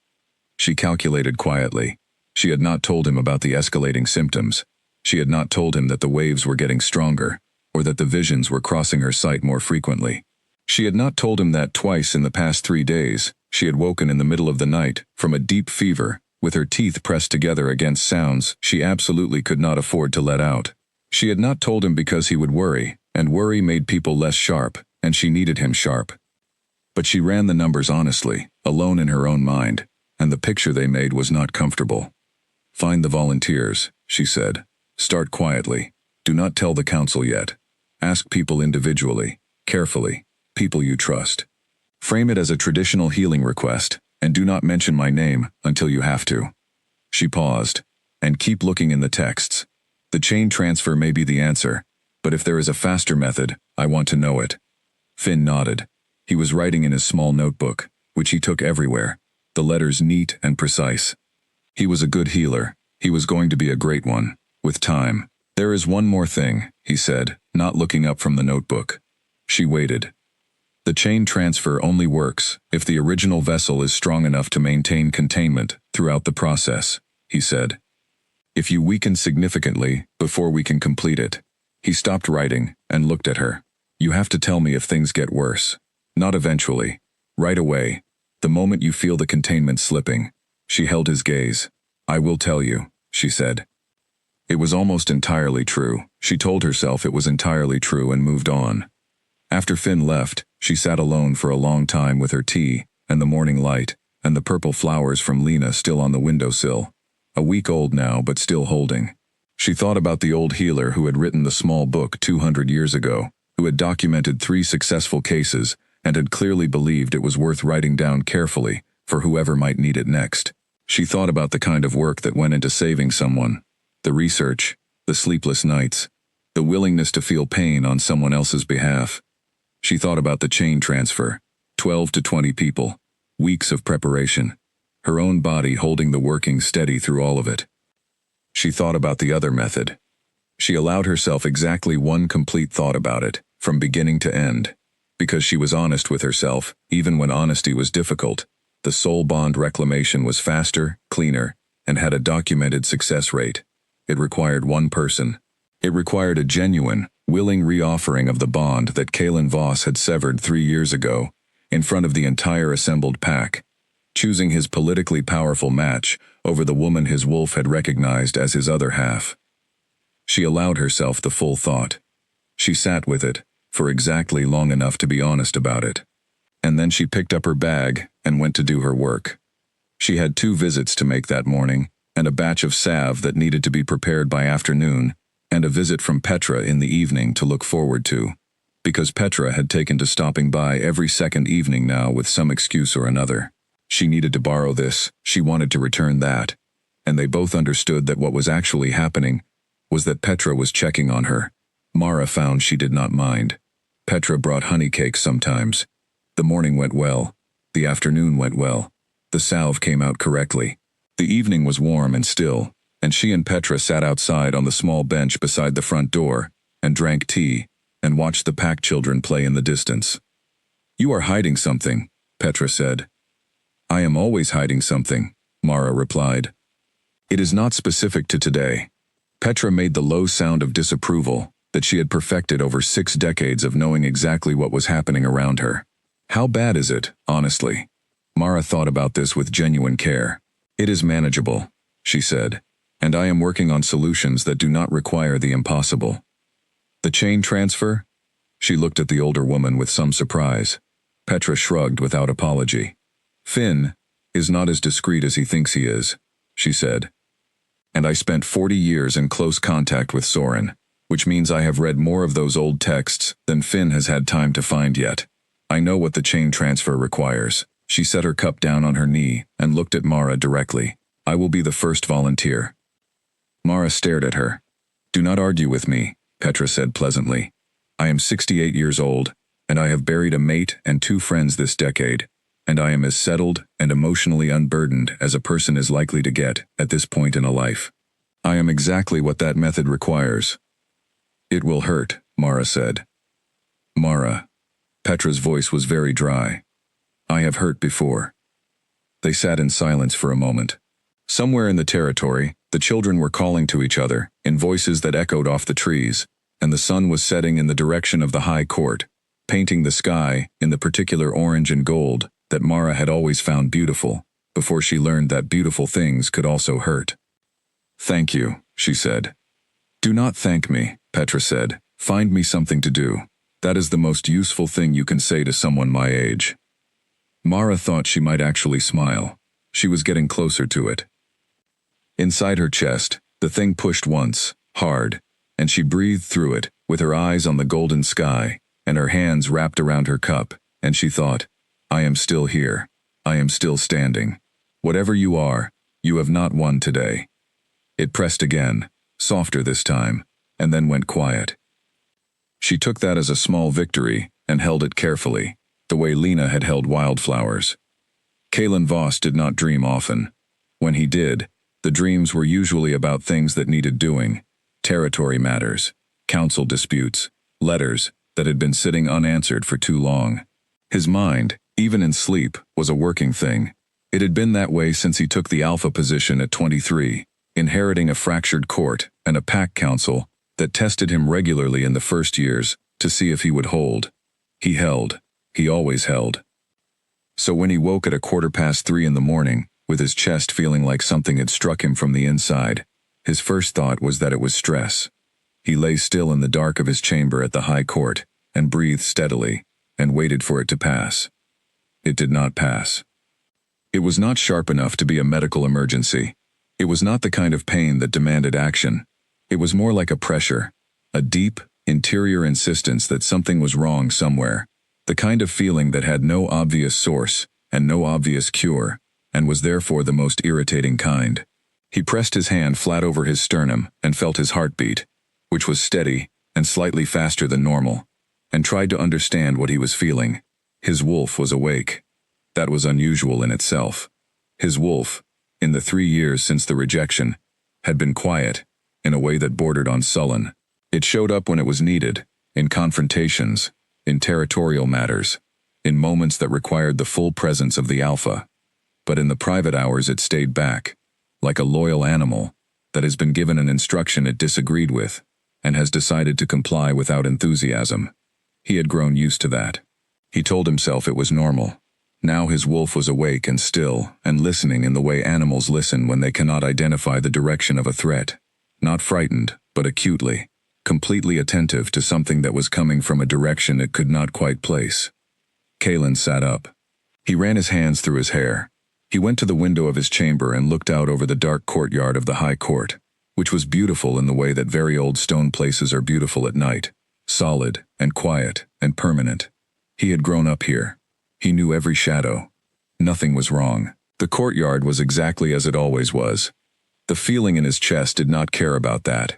She calculated quietly. She had not told him about the escalating symptoms. She had not told him that the waves were getting stronger, or that the visions were crossing her sight more frequently. She had not told him that twice in the past 3 days, she had woken in the middle of the night from a deep fever, with her teeth pressed together against sounds she absolutely could not afford to let out. She had not told him because he would worry, and worry made people less sharp, and she needed him sharp. But she ran the numbers honestly, alone in her own mind, and the picture they made was not comfortable. Find the volunteers, she said. Start quietly. Do not tell the council yet. Ask people individually, carefully, people you trust. Frame it as a traditional healing request, and do not mention my name until you have to. She paused, and keep looking in the texts. The chain transfer may be the answer, but if there is a faster method, I want to know it. Finn nodded. He was writing in his small notebook, which he took everywhere, the letters neat and precise. He was a good healer. He was going to be a great one, with time. There is one more thing, he said, not looking up from the notebook. She waited. The chain transfer only works if the original vessel is strong enough to maintain containment throughout the process, he said. If you weaken significantly before we can complete it. He stopped writing and looked at her. You have to tell me if things get worse. Not eventually. Right away. The moment you feel the containment slipping. She held his gaze. I will tell you, she said. It was almost entirely true. She told herself it was entirely true and moved on. After Finn left, she sat alone for a long time with her tea, and the morning light, and the purple flowers from Lena still on the windowsill. A week old now, but still holding. She thought about the old healer who had written the small book 200 years ago, who had documented 3 successful cases, and had clearly believed it was worth writing down carefully for whoever might need it next. She thought about the kind of work that went into saving someone. The research, the sleepless nights, the willingness to feel pain on someone else's behalf. She thought about the chain transfer, 12 to 20 people, weeks of preparation, her own body holding the working steady through all of it. She thought about the other method. She allowed herself exactly one complete thought about it, from beginning to end. Because she was honest with herself, even when honesty was difficult, the soul bond reclamation was faster, cleaner, and had a documented success rate. It required one person. It required a genuine, willing reoffering of the bond that Kalen Voss had severed 3 years ago, in front of the entire assembled pack, choosing his politically powerful match over the woman his wolf had recognized as his other half. She allowed herself the full thought. She sat with it, for exactly long enough to be honest about it. And then she picked up her bag and went to do her work. She had 2 visits to make that morning, and a batch of salve that needed to be prepared by afternoon, and a visit from Petra in the evening to look forward to. because Petra had taken to stopping by every second evening now with some excuse or another. She needed to borrow this, she wanted to return that, and they both understood that what was actually happening was that Petra was checking on her. Mara found she did not mind. Petra brought honey cakes sometimes. The morning went well. The afternoon went well. The salve came out correctly. The evening was warm and still, and she and Petra sat outside on the small bench beside the front door, and drank tea, and watched the pack children play in the distance. "You are hiding something," Petra said. "I am always hiding something," Mara replied. "It is not specific to today." Petra made the low sound of disapproval that she had perfected over 6 decades of knowing exactly what was happening around her. "How bad is it, honestly?" Mara thought about this with genuine care. "It is manageable," she said, "and I am working on solutions that do not require the impossible." "The chain transfer?" She looked at the older woman with some surprise. Petra shrugged without apology. "Finn is not as discreet as he thinks he is," she said. "And I spent 40 years in close contact with Soren, which means I have read more of those old texts than Finn has had time to find yet. I know what the chain transfer requires." She set her cup down on her knee and looked at Mara directly. "I will be the first volunteer." Mara stared at her. "Do not argue with me," Petra said pleasantly. "I am 68 years old, and I have buried a mate and 2 friends this decade, and I am as settled and emotionally unburdened as a person is likely to get at this point in a life. I am exactly what that method requires." "It will hurt," Mara said. "Mara." Petra's voice was very dry. "I have hurt before." They sat in silence for a moment. Somewhere in the territory, the children were calling to each other, in voices that echoed off the trees, and the sun was setting in the direction of the high court, painting the sky in the particular orange and gold that Mara had always found beautiful, before she learned that beautiful things could also hurt. "Thank you," she said. "Do not thank me," Petra said. "Find me something to do. That is the most useful thing you can say to someone my age." Mara thought she might actually smile. She was getting closer to it. Inside her chest, the thing pushed once, hard, and she breathed through it, with her eyes on the golden sky, and her hands wrapped around her cup, and she thought, "I am still here. I am still standing. Whatever you are, you have not won today." It pressed again, softer this time, and then went quiet. She took that as a small victory, and held it carefully, the way Lena had held wildflowers. Kalen Voss did not dream often. When he did, the dreams were usually about things that needed doing, territory matters, council disputes, letters that had been sitting unanswered for too long. His mind, even in sleep, was a working thing. It had been that way since he took the alpha position at 23, inheriting a fractured court and a pack council that tested him regularly in the first years to see if he would hold. He held. He always held. So when he woke at 3:15 in the morning, with his chest feeling like something had struck him from the inside, his first thought was that it was stress. He lay still in the dark of his chamber at the high court, and breathed steadily, and waited for it to pass. It did not pass. It was not sharp enough to be a medical emergency. It was not the kind of pain that demanded action. It was more like a pressure, a deep, interior insistence that something was wrong somewhere, the kind of feeling that had no obvious source and no obvious cure, and was therefore the most irritating kind. He pressed his hand flat over his sternum and felt his heartbeat, which was steady and slightly faster than normal, and tried to understand what he was feeling. His wolf was awake. That was unusual in itself. His wolf, in the 3 years since the rejection, had been quiet, in a way that bordered on sullen. It showed up when it was needed, in confrontations, in territorial matters, in moments that required the full presence of the alpha. But in the private hours it stayed back, like a loyal animal that has been given an instruction it disagreed with, and has decided to comply without enthusiasm. He had grown used to that. He told himself it was normal. Now his wolf was awake and still, and listening in the way animals listen when they cannot identify the direction of a threat. Not frightened, but acutely, completely attentive to something that was coming from a direction it could not quite place. Kalen sat up. He ran his hands through his hair. He went to the window of his chamber and looked out over the dark courtyard of the high court, which was beautiful in the way that very old stone places are beautiful at night, solid and quiet, and permanent. He had grown up here. He knew every shadow. Nothing was wrong. The courtyard was exactly as it always was. The feeling in his chest did not care about that.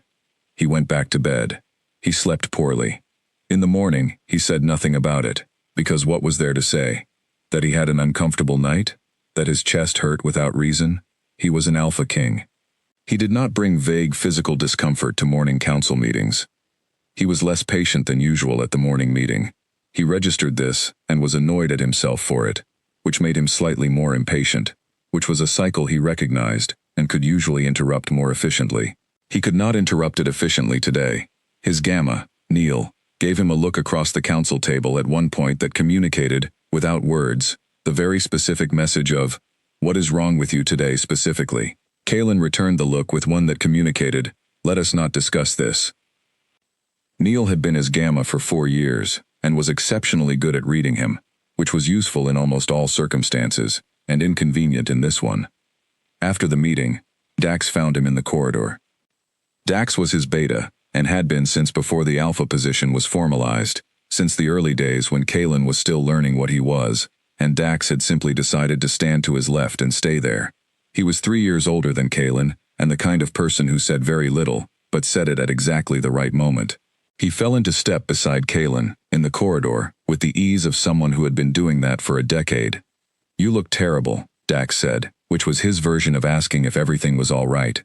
He went back to bed. He slept poorly. In the morning, he said nothing about it, because what was there to say? That he had an uncomfortable night? That his chest hurt without reason? He was an alpha king. He did not bring vague physical discomfort to morning council meetings. He was less patient than usual at the morning meeting. He registered this and was annoyed at himself for it, which made him slightly more impatient, which was a cycle he recognized and could usually interrupt more efficiently. He could not interrupt it efficiently today. His gamma, Neil, gave him a look across the council table at one point that communicated, without words, the very specific message of, "What is wrong with you today specifically?" Kalen returned the look with one that communicated, "Let us not discuss this." Neil had been his gamma for 4 years, and was exceptionally good at reading him, which was useful in almost all circumstances, and inconvenient in this one. After the meeting, Dax found him in the corridor. Dax was his beta, and had been since before the alpha position was formalized, since the early days when Kalen was still learning what he was, and Dax had simply decided to stand to his left and stay there. He was 3 years older than Kalen, and the kind of person who said very little, but said it at exactly the right moment. He fell into step beside Kalen, in the corridor, with the ease of someone who had been doing that for a decade. "You look terrible," Dax said, which was his version of asking if everything was all right.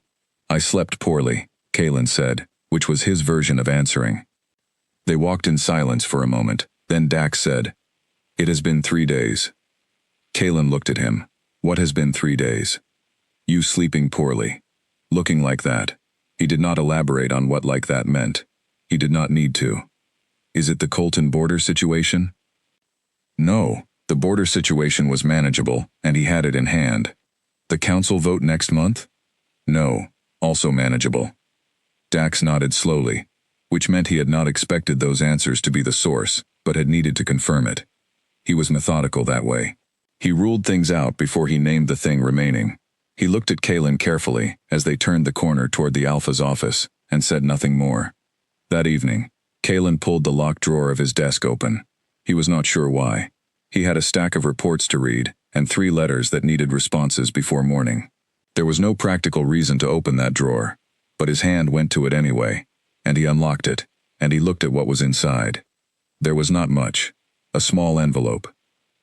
"I slept poorly," Kalen said, which was his version of answering. They walked in silence for a moment, then Dax said, "It has been 3 days." Kalen looked at him. "What has been 3 days?" "You sleeping poorly. Looking like that." He did not elaborate on what like that meant. He did not need to. "Is it the Colton border situation?" No, the border situation was manageable, and he had it in hand. "The council vote next month?" No, also manageable. Dax nodded slowly, which meant he had not expected those answers to be the source, but had needed to confirm it. He was methodical that way. He ruled things out before he named the thing remaining. He looked at Kalen carefully as they turned the corner toward the Alpha's office, and said nothing more. That evening, Kalen pulled the locked drawer of his desk open. He was not sure why. He had a stack of reports to read, and 3 letters that needed responses before morning. There was no practical reason to open that drawer, but his hand went to it anyway, and he unlocked it, and he looked at what was inside. There was not much. A small envelope.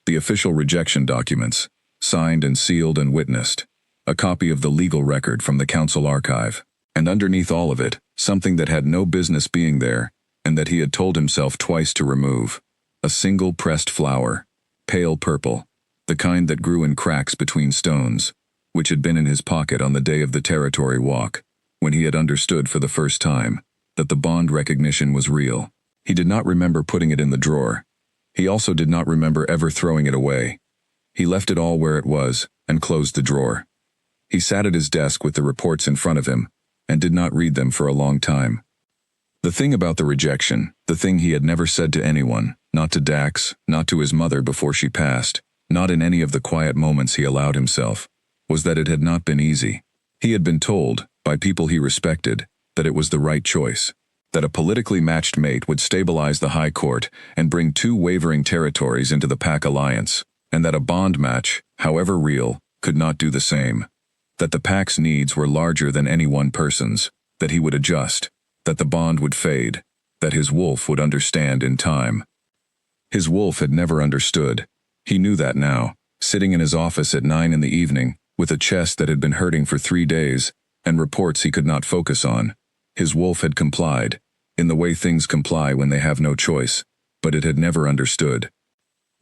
The official rejection documents, signed and sealed and witnessed. A copy of the legal record from the council archive. And underneath all of it, something that had no business being there, and that he had told himself twice to remove. A single pressed flower, pale purple, the kind that grew in cracks between stones, which had been in his pocket on the day of the territory walk, when he had understood for the first time that the bond recognition was real. He did not remember putting it in the drawer. He also did not remember ever throwing it away. He left it all where it was, and closed the drawer. He sat at his desk with the reports in front of him, and did not read them for a long time. The thing about the rejection, the thing he had never said to anyone, not to Dax, not to his mother before she passed, not in any of the quiet moments he allowed himself, was that it had not been easy. He had been told, by people he respected, that it was the right choice, that a politically matched mate would stabilize the High Court and bring 2 wavering territories into the Pac alliance, and that a bond match, however real, could not do the same. That the Pac's needs were larger than any one person's, that he would adjust, that the bond would fade, that his wolf would understand in time. His wolf had never understood. He knew that now, sitting in his office at 9 in the evening, with a chest that had been hurting for 3 days, and reports he could not focus on. His wolf had complied, in the way things comply when they have no choice, but it had never understood.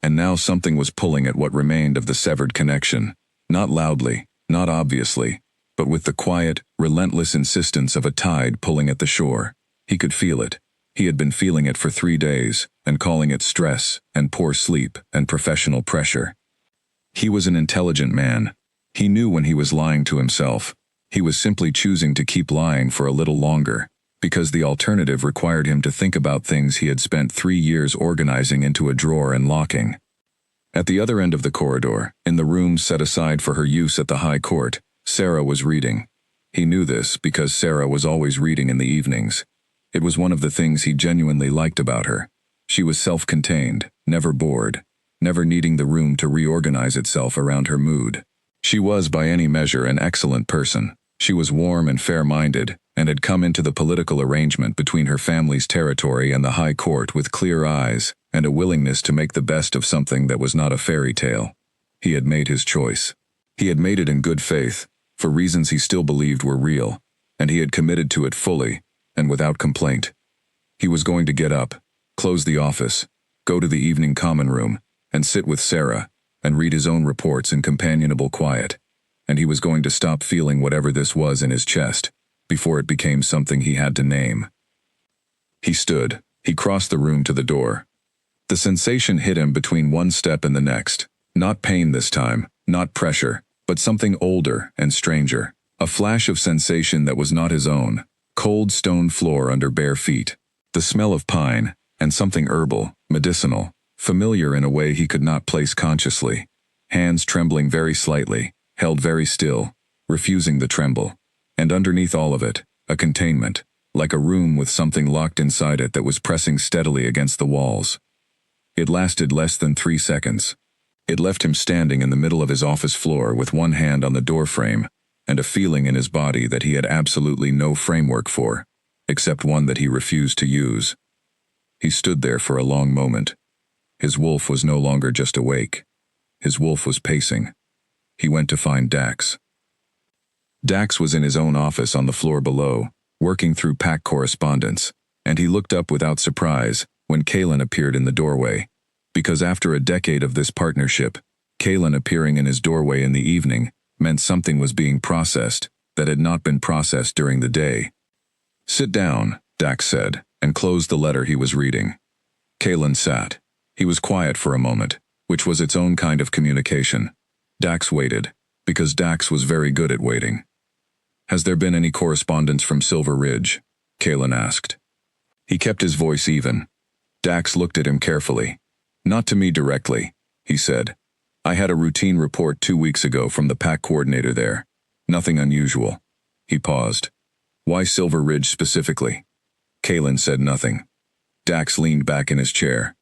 And now something was pulling at what remained of the severed connection, not loudly, not obviously, but with the quiet, relentless insistence of a tide pulling at the shore. He could feel it. He had been feeling it for 3 days, and calling it stress, and poor sleep, and professional pressure. He was an intelligent man. He knew when he was lying to himself. He was simply choosing to keep lying for a little longer, because the alternative required him to think about things he had spent 3 years organizing into a drawer and locking. At the other end of the corridor, in the room set aside for her use at the High Court, Sarah was reading. He knew this because Sarah was always reading in the evenings. It was one of the things he genuinely liked about her. She was self-contained, never bored, never needing the room to reorganize itself around her mood. She was by any measure an excellent person. She was warm and fair-minded, and had come into the political arrangement between her family's territory and the High Court with clear eyes and a willingness to make the best of something that was not a fairy tale. He had made his choice. He had made it in good faith, for reasons he still believed were real, and he had committed to it fully, and without complaint. He was going to get up, close the office, go to the evening common room, and sit with Sarah, and read his own reports in companionable quiet, and he was going to stop feeling whatever this was in his chest, before it became something he had to name. He stood. He crossed the room to the door. The sensation hit him between one step and the next. Not pain this time, not pressure, but something older and stranger. A flash of sensation that was not his own. Cold stone floor under bare feet. The smell of pine, and something herbal, medicinal, familiar in a way he could not place consciously. Hands trembling very slightly, held very still, refusing the tremble. And underneath all of it, a containment, like a room with something locked inside it that was pressing steadily against the walls. It lasted less than 3 seconds. It left him standing in the middle of his office floor with one hand on the doorframe, and a feeling in his body that he had absolutely no framework for, except one that he refused to use. He stood there for a long moment. His wolf was no longer just awake. His wolf was pacing. He went to find Dax. Dax was in his own office on the floor below, working through PAC correspondence, and he looked up without surprise when Kalen appeared in the doorway. Because after a decade of this partnership, Kalen appearing in his doorway in the evening meant something was being processed that had not been processed during the day. "Sit down," Dax said, and closed the letter he was reading. Kalen sat. He was quiet for a moment, which was its own kind of communication. Dax waited, because Dax was very good at waiting. "Has there been any correspondence from Silver Ridge?" Kalen asked. He kept his voice even. Dax looked at him carefully. "Not to me directly," he said. "I had a routine report 2 weeks ago from the PAC coordinator there. Nothing unusual." He paused. "Why Silver Ridge specifically?" Kalen said nothing. Dax leaned back in his chair.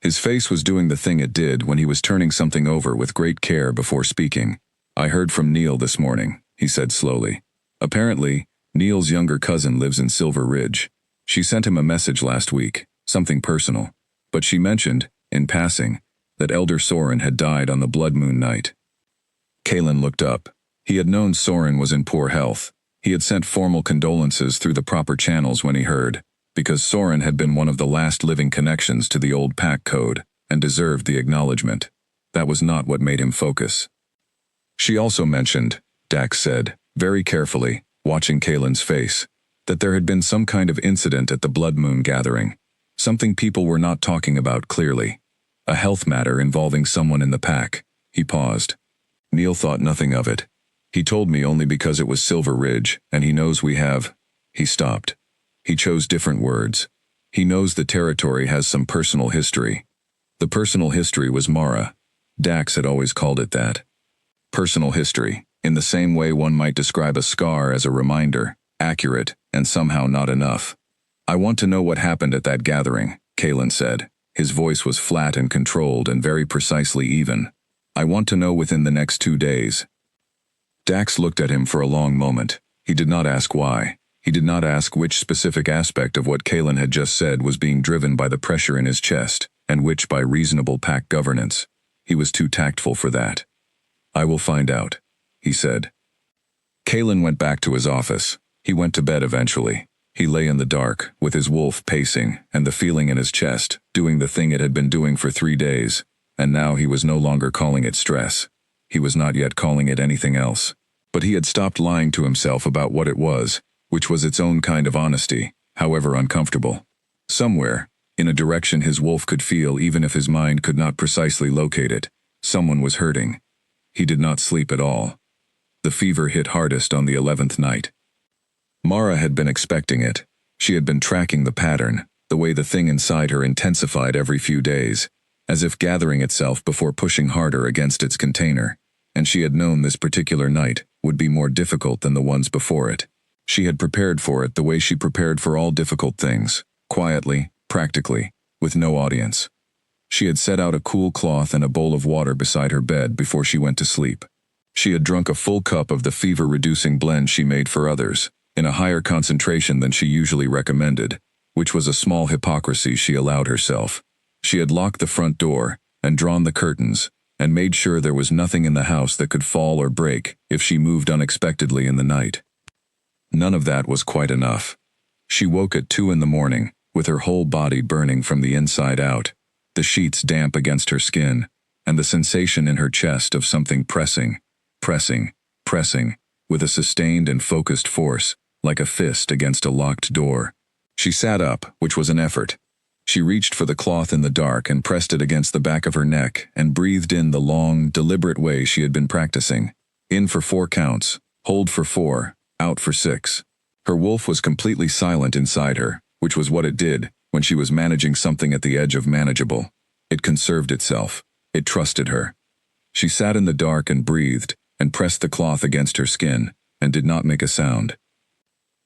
His face was doing the thing it did when he was turning something over with great care before speaking. "I heard from Neil this morning," he said slowly. "Apparently, Neil's younger cousin lives in Silver Ridge. She sent him a message last week, something personal. But she mentioned, in passing, that Elder Soren had died on the blood moon night." Kalen looked up. He had known Soren was in poor health. He had sent formal condolences through the proper channels when he heard, because Soren had been one of the last living connections to the old PAC code, and deserved the acknowledgement. That was not what made him focus. "She also mentioned," Dax said, very carefully, watching Kalen's face, "that there had been some kind of incident at the blood moon gathering. Something people were not talking about clearly. A health matter involving someone in the PAC." He paused. "Neil thought nothing of it. He told me only because it was Silver Ridge, and he knows we have—" He stopped. He chose different words. "He knows the territory has some personal history." The personal history was Mara. Dax had always called it that. Personal history, in the same way one might describe a scar as a reminder, accurate, and somehow not enough. "I want to know what happened at that gathering," Kalen said. His voice was flat and controlled and very precisely even. "I want to know within the next 2 days." Dax looked at him for a long moment. He did not ask why. He did not ask which specific aspect of what Kalen had just said was being driven by the pressure in his chest, and which by reasonable PAC governance. He was too tactful for that. "I will find out," he said. Kalen went back to his office. He went to bed eventually. He lay in the dark, with his wolf pacing, and the feeling in his chest, doing the thing it had been doing for 3 days, and now he was no longer calling it stress. He was not yet calling it anything else. But he had stopped lying to himself about what it was, which was its own kind of honesty, however uncomfortable. Somewhere, in a direction his wolf could feel even if his mind could not precisely locate it, someone was hurting. He did not sleep at all. The fever hit hardest on the 11th night. Mara had been expecting it. She had been tracking the pattern, the way the thing inside her intensified every few days, as if gathering itself before pushing harder against its container, and she had known this particular night would be more difficult than the ones before it. She had prepared for it the way she prepared for all difficult things, quietly, practically, with no audience. She had set out a cool cloth and a bowl of water beside her bed before she went to sleep. She had drunk a full cup of the fever-reducing blend she made for others, in a higher concentration than she usually recommended, which was a small hypocrisy she allowed herself. She had locked the front door, and drawn the curtains, and made sure there was nothing in the house that could fall or break if she moved unexpectedly in the night. None of that was quite enough. She woke at 2 in the morning, with her whole body burning from the inside out, the sheets damp against her skin, and the sensation in her chest of something pressing, with a sustained and focused force, like a fist against a locked door. She sat up, which was an effort. She reached for the cloth in the dark and pressed it against the back of her neck and breathed in the long, deliberate way she had been practicing. In for 4 counts, hold for 4, out for 6. Her wolf was completely silent inside her, which was what it did when she was managing something at the edge of manageable. It conserved itself. It trusted her. She sat in the dark and breathed, and pressed the cloth against her skin, and did not make a sound.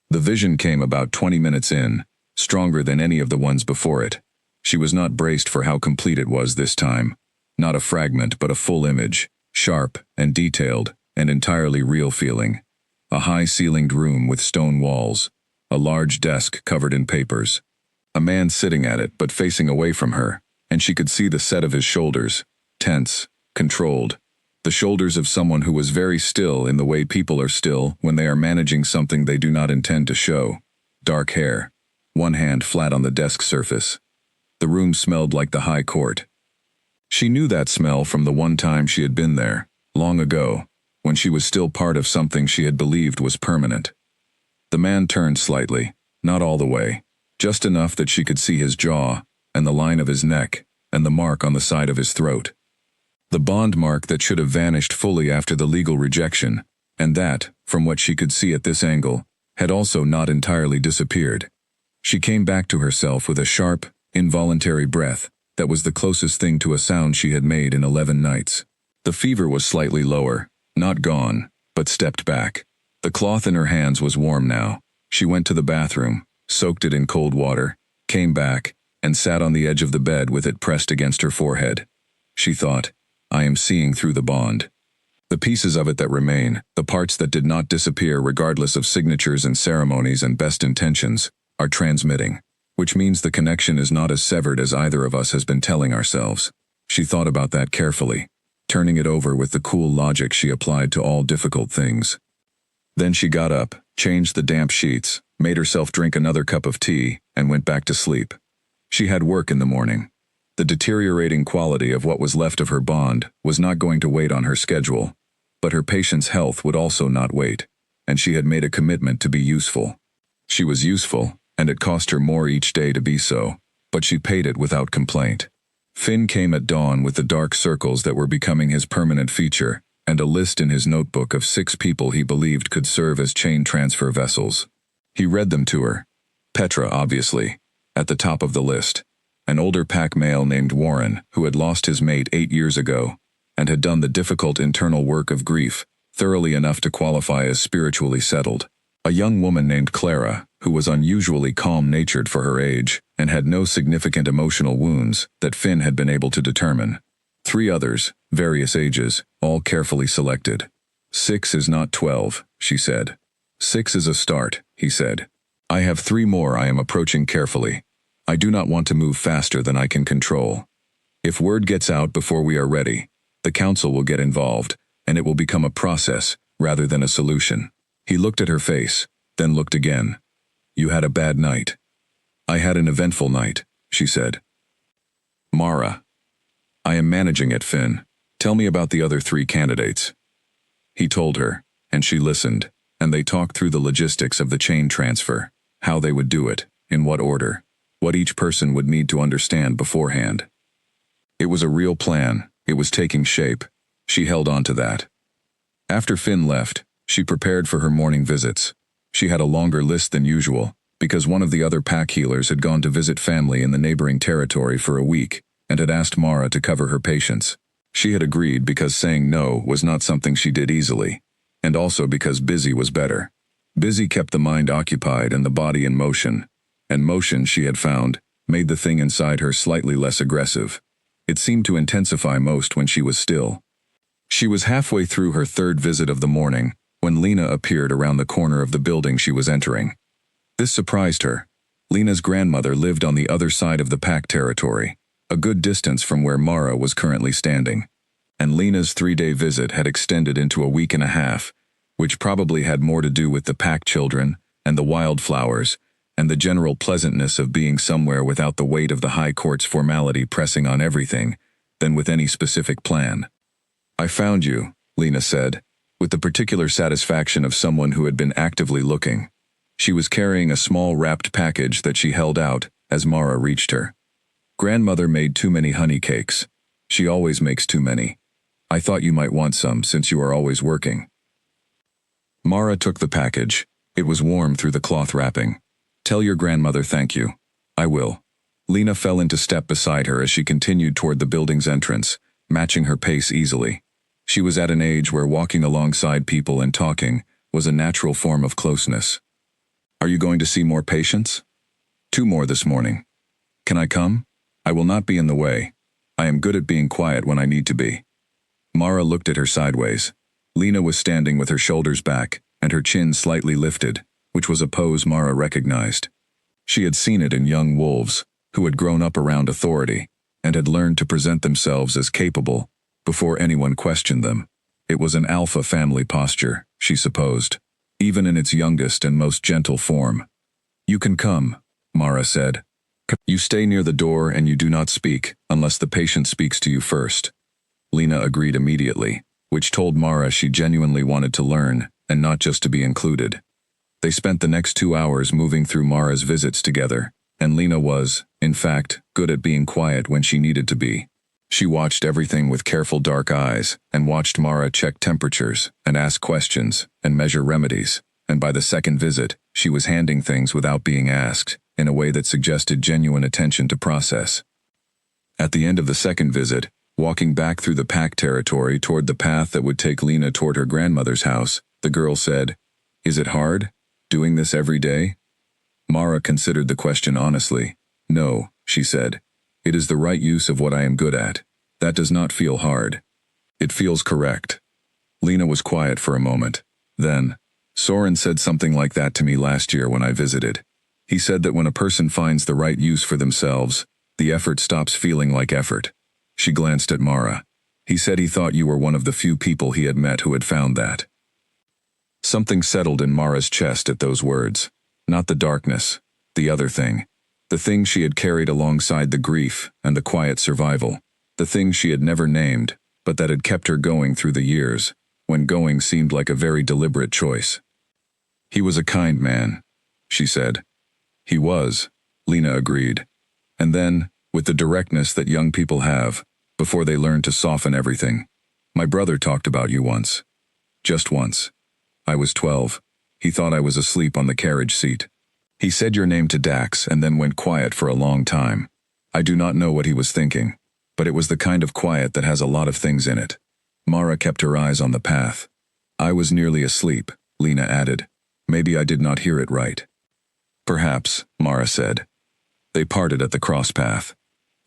The vision came about 20 minutes in, stronger than any of the ones before it. She was not braced for how complete it was this time. Not a fragment, but a full image, sharp and detailed, and entirely real feeling. A high-ceilinged room with stone walls, a large desk covered in papers. A man sitting at it but facing away from her, and she could see the set of his shoulders, tense, controlled. The shoulders of someone who was very still in the way people are still when they are managing something they do not intend to show. Dark hair, one hand flat on the desk surface. The room smelled like the high court. She knew that smell from the one time she had been there, long ago, when she was still part of something she had believed was permanent. The man turned slightly, not all the way, just enough that she could see his jaw, and the line of his neck, and the mark on the side of his throat. The bond mark that should have vanished fully after the legal rejection, and that, from what she could see at this angle, had also not entirely disappeared. She came back to herself with a sharp, involuntary breath that was the closest thing to a sound she had made in 11 nights. The fever was slightly lower, not gone, but stepped back. The cloth in her hands was warm now. She went to the bathroom, soaked it in cold water, came back, and sat on the edge of the bed with it pressed against her forehead. She thought, I am seeing through the bond. The pieces of it that remain, the parts that did not disappear regardless of signatures and ceremonies and best intentions, are transmitting, which means the connection is not as severed as either of us has been telling ourselves. She thought about that carefully, turning it over with the cool logic she applied to all difficult things. Then she got up, changed the damp sheets, made herself drink another cup of tea, and went back to sleep. She had work in the morning. The deteriorating quality of what was left of her bond was not going to wait on her schedule, but her patient's health would also not wait, and she had made a commitment to be useful. She was useful, and it cost her more each day to be so, but she paid it without complaint. Finn came at dawn with the dark circles that were becoming his permanent feature, and a list in his notebook of 6 people he believed could serve as chain transfer vessels. He read them to her. Petra, obviously, at the top of the list. An older pack male named Warren, who had lost his mate 8 years ago, and had done the difficult internal work of grief, thoroughly enough to qualify as spiritually settled. A young woman named Clara, who was unusually calm-natured for her age, and had no significant emotional wounds that Finn had been able to determine. 3 others, various ages, all carefully selected. 6 is not 12, she said. 6 is a start, he said. I have 3 more I am approaching carefully. I do not want to move faster than I can control. If word gets out before we are ready, the council will get involved, and it will become a process rather than a solution. He looked at her face, then looked again. You had a bad night. I had an eventful night, she said. Mara. I am managing it, Finn. Tell me about the other 3 candidates. He told her, and she listened, and they talked through the logistics of the chain transfer, how they would do it, in what order, what each person would need to understand beforehand. It was a real plan. It was taking shape. She held on to that. After Finn left, she prepared for her morning visits. She had a longer list than usual, because one of the other pack healers had gone to visit family in the neighboring territory for a week, and had asked Mara to cover her patients. She had agreed because saying no was not something she did easily, and also because busy was better. Busy kept the mind occupied and the body in motion, and motion, she had found, made the thing inside her slightly less aggressive. It seemed to intensify most when she was still. She was halfway through her third visit of the morning when Lena appeared around the corner of the building she was entering. This surprised her. Lena's grandmother lived on the other side of the pack territory, a good distance from where Mara was currently standing. And Lena's 3-day visit had extended into a week and a half, which probably had more to do with the pack children and the wildflowers and the general pleasantness of being somewhere without the weight of the high court's formality pressing on everything than with any specific plan. "I found you," Lena said, with the particular satisfaction of someone who had been actively looking. She was carrying a small wrapped package that she held out as Mara reached her. "Grandmother made too many honey cakes. She always makes too many. I thought you might want some since you are always working." Mara took the package. It was warm through the cloth wrapping. "Tell your grandmother thank you." "I will." Lena fell into step beside her as she continued toward the building's entrance, matching her pace easily. She was at an age where walking alongside people and talking was a natural form of closeness. "Are you going to see more patients?" "2 more this morning." "Can I come?" "I will not be in the way. I am good at being quiet when I need to be." Mara looked at her sideways. Lena was standing with her shoulders back and her chin slightly lifted, which was a pose Mara recognized. She had seen it in young wolves, who had grown up around authority and had learned to present themselves as capable before anyone questioned them. It was an alpha family posture, she supposed, even in its youngest and most gentle form. "You can come," Mara said. "You stay near the door and you do not speak unless the patient speaks to you first." Lena agreed immediately, which told Mara she genuinely wanted to learn and not just to be included. They spent the next 2 hours moving through Mara's visits together, and Lena was, in fact, good at being quiet when she needed to be. She watched everything with careful dark eyes and watched Mara check temperatures and ask questions and measure remedies, and by the second visit, she was handing things without being asked, in a way that suggested genuine attention to process. At the end of the second visit, walking back through the pack territory toward the path that would take Lena toward her grandmother's house, the girl said, "Is it hard, doing this every day?" Mara considered the question honestly. "No," she said. "It is the right use of what I am good at. That does not feel hard. It feels correct." Lena was quiet for a moment. Then, "Soren said something like that to me last year when I visited. He said that when a person finds the right use for themselves, the effort stops feeling like effort." She glanced at Mara. "He said he thought you were one of the few people he had met who had found that." Something settled in Mara's chest at those words. Not the darkness, the other thing. The thing she had carried alongside the grief and the quiet survival. The thing she had never named, but that had kept her going through the years, when going seemed like a very deliberate choice. "He was a kind man," she said. "He was," Lena agreed. And then, with the directness that young people have, before they learn to soften everything, "My brother talked about you once. Just once. I was 12. He thought I was asleep on the carriage seat. He said your name to Dax and then went quiet for a long time. I do not know what he was thinking, but it was the kind of quiet that has a lot of things in it." Mara kept her eyes on the path. "I was nearly asleep," Lena added. "Maybe I did not hear it right." "Perhaps," Mara said. They parted at the cross path.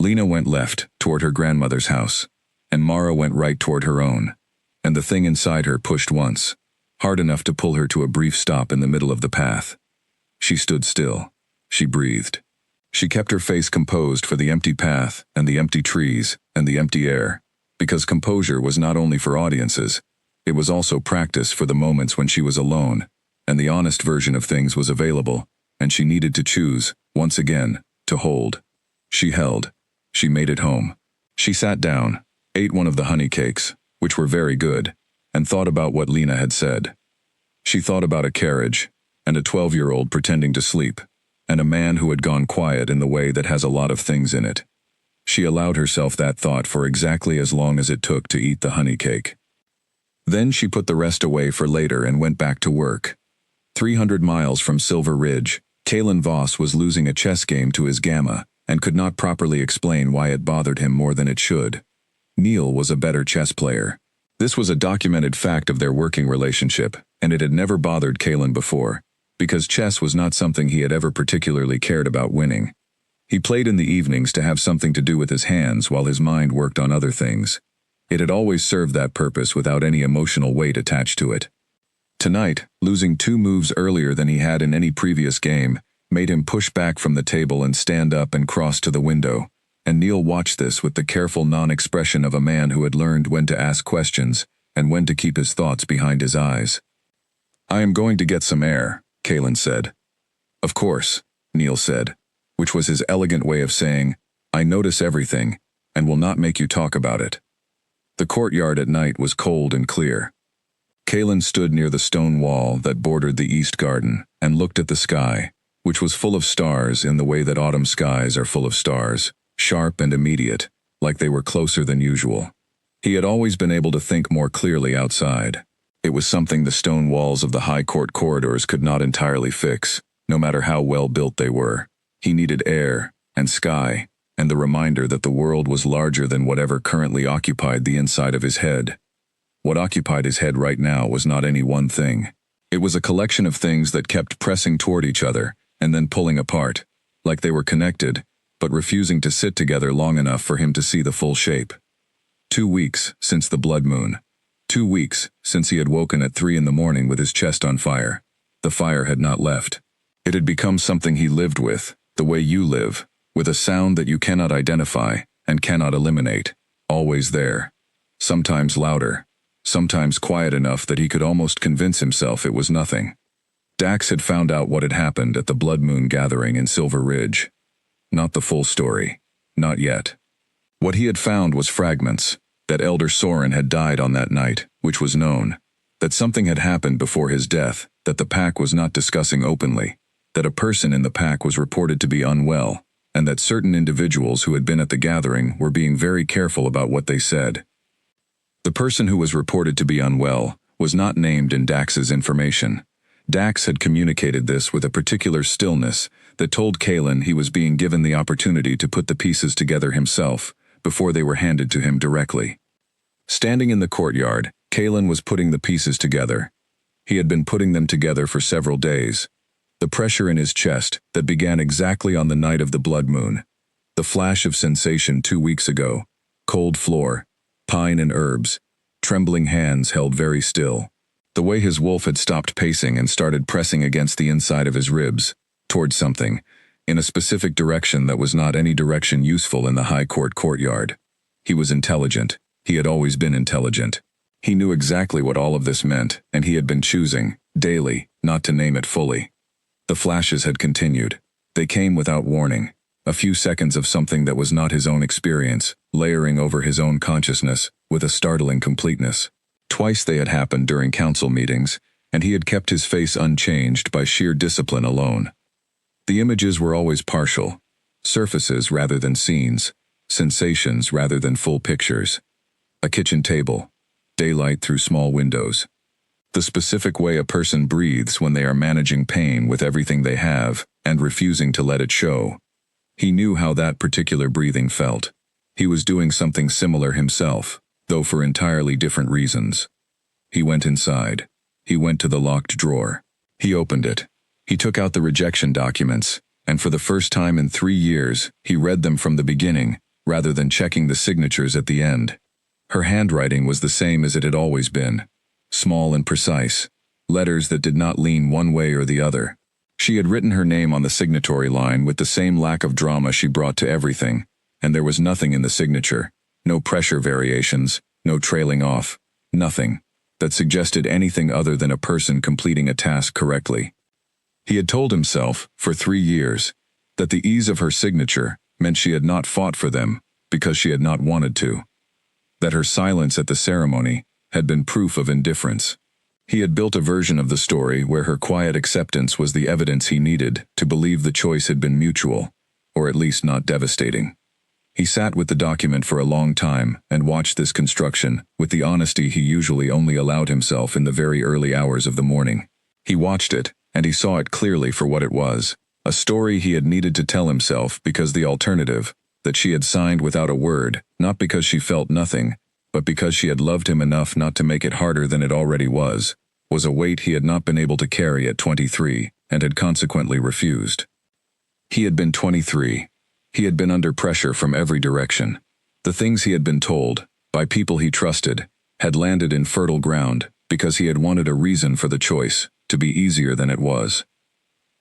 Lena went left, toward her grandmother's house, and Mara went right toward her own, and the thing inside her pushed once, hard enough to pull her to a brief stop in the middle of the path. She stood still. She breathed. She kept her face composed for the empty path and the empty trees and the empty air, because composure was not only for audiences, it was also practice for the moments when she was alone, and the honest version of things was available, and she needed to choose, once again, to hold. She held. She made it home. She sat down, ate one of the honey cakes, which were very good, and thought about what Lena had said. She thought about a carriage, and a 12-year-old pretending to sleep, and a man who had gone quiet in the way that has a lot of things in it. She allowed herself that thought for exactly as long as it took to eat the honey cake. Then she put the rest away for later and went back to work. 300 miles from Silver Ridge, Kalen Voss was losing a chess game to his gamma, and could not properly explain why it bothered him more than it should. Neil was a better chess player. This was a documented fact of their working relationship, and it had never bothered Kalen before, because chess was not something he had ever particularly cared about winning. He played in the evenings to have something to do with his hands while his mind worked on other things. It had always served that purpose without any emotional weight attached to it. Tonight, losing 2 moves earlier than he had in any previous game, made him push back from the table and stand up and cross to the window, and Neil watched this with the careful non-expression of a man who had learned when to ask questions and when to keep his thoughts behind his eyes. "I am going to get some air," Kalen said. "Of course," Neil said, which was his elegant way of saying, "I notice everything, and will not make you talk about it." The courtyard at night was cold and clear. Kalen stood near the stone wall that bordered the east garden and looked at the sky, which was full of stars in the way that autumn skies are full of stars, sharp and immediate, like they were closer than usual. He had always been able to think more clearly outside. It was something the stone walls of the high court corridors could not entirely fix, no matter how well built they were. He needed air, and sky, and the reminder that the world was larger than whatever currently occupied the inside of his head. What occupied his head right now was not any one thing. It was a collection of things that kept pressing toward each other, and then pulling apart, like they were connected, but refusing to sit together long enough for him to see the full shape. 2 weeks since the blood moon. 2 weeks since he had woken at 3 in the morning with his chest on fire. The fire had not left. It had become something he lived with, the way you live, with a sound that you cannot identify and cannot eliminate, always there. Sometimes louder, sometimes quiet enough that he could almost convince himself it was nothing. Dax had found out what had happened at the Blood Moon gathering in Silver Ridge. Not the full story. Not yet. What he had found was fragments, that Elder Soren had died on that night, which was known, that something had happened before his death that the pack was not discussing openly, that a person in the pack was reported to be unwell, and that certain individuals who had been at the gathering were being very careful about what they said. The person who was reported to be unwell was not named in Dax's information. Dax had communicated this with a particular stillness that told Kalen he was being given the opportunity to put the pieces together himself before they were handed to him directly. Standing in the courtyard, Kalen was putting the pieces together. He had been putting them together for several days. The pressure in his chest that began exactly on the night of the blood moon. The flash of sensation 2 weeks ago. Cold floor, pine and herbs, trembling hands held very still. The way his wolf had stopped pacing and started pressing against the inside of his ribs, towards something, in a specific direction that was not any direction useful in the high court courtyard. He was intelligent. He had always been intelligent. He knew exactly what all of this meant, and he had been choosing, daily, not to name it fully. The flashes had continued. They came without warning. A few seconds of something that was not his own experience, layering over his own consciousness, with a startling completeness. Twice they had happened during council meetings, and he had kept his face unchanged by sheer discipline alone. The images were always partial, surfaces rather than scenes, sensations rather than full pictures. A kitchen table, daylight through small windows. The specific way a person breathes when they are managing pain with everything they have and refusing to let it show. He knew how that particular breathing felt. He was doing something similar himself, though for entirely different reasons. He went inside. He went to the locked drawer. He opened it. He took out the rejection documents, and for the first time in 3 years, he read them from the beginning, rather than checking the signatures at the end. Her handwriting was the same as it had always been. Small and precise. Letters that did not lean one way or the other. She had written her name on the signatory line with the same lack of drama she brought to everything, and there was nothing in the signature, no pressure variations, no trailing off, nothing, that suggested anything other than a person completing a task correctly. He had told himself, for 3 years, that the ease of her signature meant she had not fought for them because she had not wanted to. That her silence at the ceremony had been proof of indifference. He had built a version of the story where her quiet acceptance was the evidence he needed to believe the choice had been mutual, or at least not devastating. He sat with the document for a long time and watched this construction with the honesty he usually only allowed himself in the very early hours of the morning. He watched it, and he saw it clearly for what it was, a story he had needed to tell himself because the alternative, that she had signed without a word, not because she felt nothing, but because she had loved him enough not to make it harder than it already was a weight he had not been able to carry at 23 and had consequently refused. He had been 23. He had been under pressure from every direction. The things he had been told, by people he trusted, had landed in fertile ground because he had wanted a reason for the choice to be easier than it was.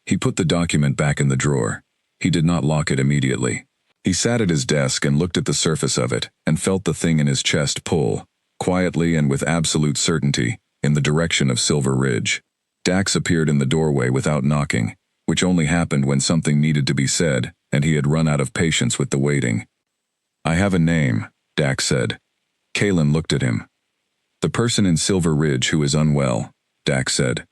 He put the document back in the drawer. He did not lock it immediately. He sat at his desk and looked at the surface of it and felt the thing in his chest pull, quietly and with absolute certainty, in the direction of Silver Ridge. Dax appeared in the doorway without knocking, which only happened when something needed to be said, and he had run out of patience with the waiting. "I have a name," Dax said. Kalen looked at him. "The person in Silver Ridge who is unwell," Dax said.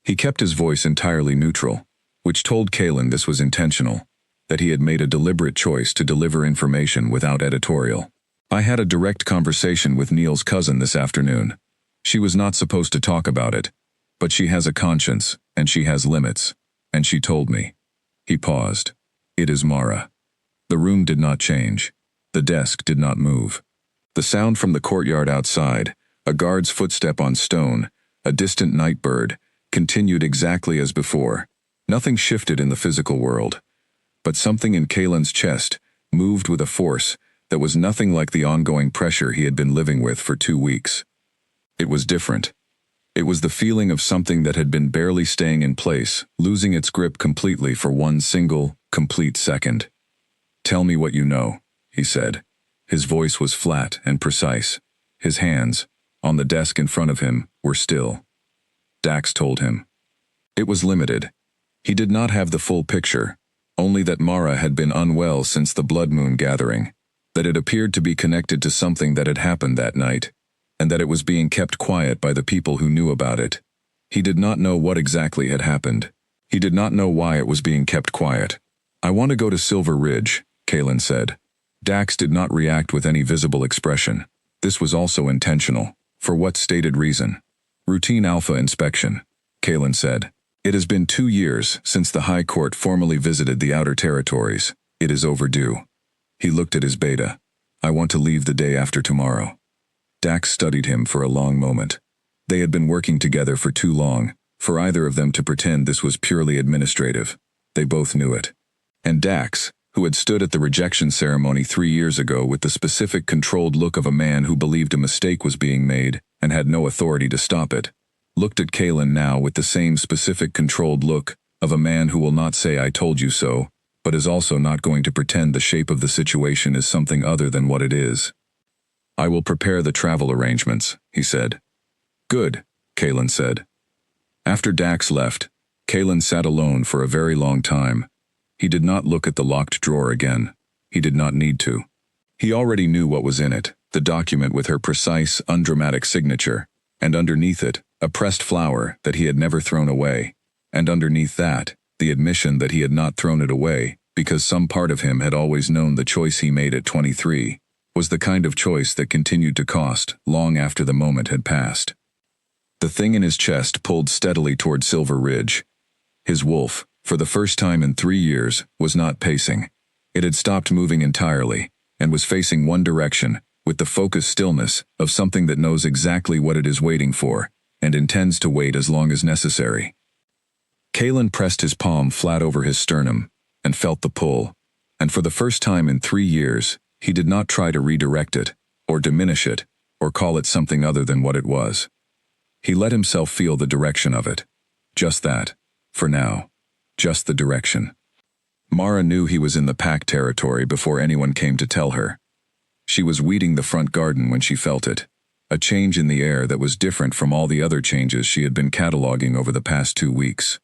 He kept his voice entirely neutral, which told Kalen this was intentional, that he had made a deliberate choice to deliver information without editorial. "I had a direct conversation with Neil's cousin this afternoon. She was not supposed to talk about it, but she has a conscience, and she has limits, and she told me." He paused. "It is Mara." The room did not change. The desk did not move. The sound from the courtyard outside, a guard's footstep on stone, a distant night bird, continued exactly as before. Nothing shifted in the physical world, but something in Kalen's chest moved with a force that was nothing like the ongoing pressure he had been living with for 2 weeks. It was different. It was the feeling of something that had been barely staying in place, losing its grip completely for one single, complete second. "Tell me what you know," he said. His voice was flat and precise. His hands, on the desk in front of him, were still. Dax told him. It was limited. He did not have the full picture, only that Mara had been unwell since the blood moon gathering, that it appeared to be connected to something that had happened that night, and that it was being kept quiet by the people who knew about it. He did not know what exactly had happened. He did not know why it was being kept quiet. "I want to go to Silver Ridge," Kalen said. Dax did not react with any visible expression. This was also intentional. For what stated reason? "Routine alpha inspection," Kalen said. "It has been 2 years since the High Court formally visited the Outer Territories. It is overdue." He looked at his beta. "I want to leave the day after tomorrow." Dax studied him for a long moment. They had been working together for too long, for either of them to pretend this was purely administrative. They both knew it. And Dax, who had stood at the rejection ceremony 3 years ago with the specific controlled look of a man who believed a mistake was being made and had no authority to stop it, looked at Kalen now with the same specific controlled look of a man who will not say "I told you so," but is also not going to pretend the shape of the situation is something other than what it is. "I will prepare the travel arrangements," he said. "Good," Kalen said. After Dax left, Kalen sat alone for a very long time. He did not look at the locked drawer again. He did not need to. He already knew what was in it, the document with her precise, undramatic signature, and underneath it, a pressed flower that he had never thrown away, and underneath that, the admission that he had not thrown it away because some part of him had always known the choice he made at 23 was the kind of choice that continued to cost long after the moment had passed. The thing in his chest pulled steadily toward Silver Ridge. His wolf, for the first time in 3 years, was not pacing. It had stopped moving entirely, and was facing one direction, with the focused stillness of something that knows exactly what it is waiting for, and intends to wait as long as necessary. Kalen pressed his palm flat over his sternum, and felt the pull, and for the first time in 3 years, he did not try to redirect it, or diminish it, or call it something other than what it was. He let himself feel the direction of it. Just that, for now. Just the direction. Mara knew he was in the pack territory before anyone came to tell her. She was weeding the front garden when she felt it, a change in the air that was different from all the other changes she had been cataloging over the past 2 weeks.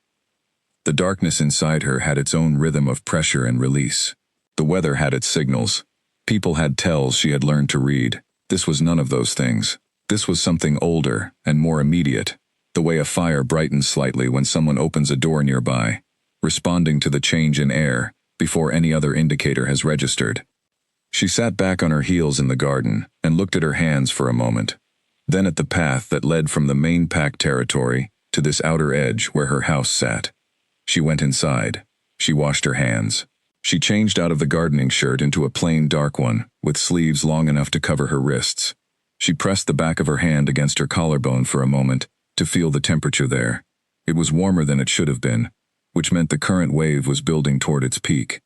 The darkness inside her had its own rhythm of pressure and release. The weather had its signals. People had tells she had learned to read. This was none of those things. This was something older and more immediate, the way a fire brightens slightly when someone opens a door nearby, responding to the change in air before any other indicator has registered. She sat back on her heels in the garden and looked at her hands for a moment, then at the path that led from the main pack territory to this outer edge where her house sat. She went inside. She washed her hands. She changed out of the gardening shirt into a plain dark one with sleeves long enough to cover her wrists. She pressed the back of her hand against her collarbone for a moment to feel the temperature there. It was warmer than it should have been, which meant the current wave was building toward its peak.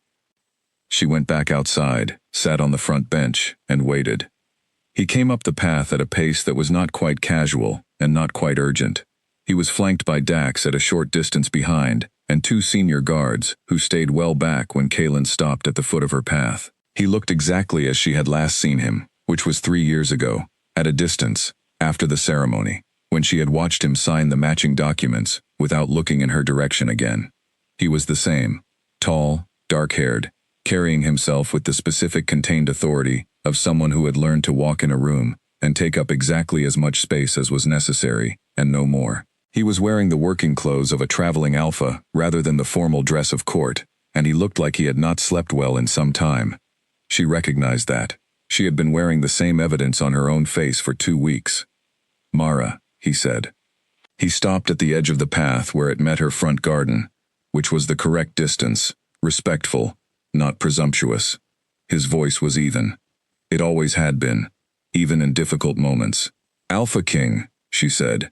She went back outside, sat on the front bench, and waited. He came up the path at a pace that was not quite casual and not quite urgent. He was flanked by Dax at a short distance behind, and 2 senior guards, who stayed well back when Kaylin stopped at the foot of her path. He looked exactly as she had last seen him, which was 3 years ago, at a distance, after the ceremony, when she had watched him sign the matching documents without looking in her direction again. He was the same, tall, dark-haired, carrying himself with the specific contained authority of someone who had learned to walk in a room and take up exactly as much space as was necessary, and no more. He was wearing the working clothes of a traveling alpha rather than the formal dress of court, and he looked like he had not slept well in some time. She recognized that. She had been wearing the same evidence on her own face for 2 weeks. "Mara," he said. He stopped at the edge of the path where it met her front garden, which was the correct distance, respectful, not presumptuous. His voice was even. It always had been, even in difficult moments. "Alpha King," she said.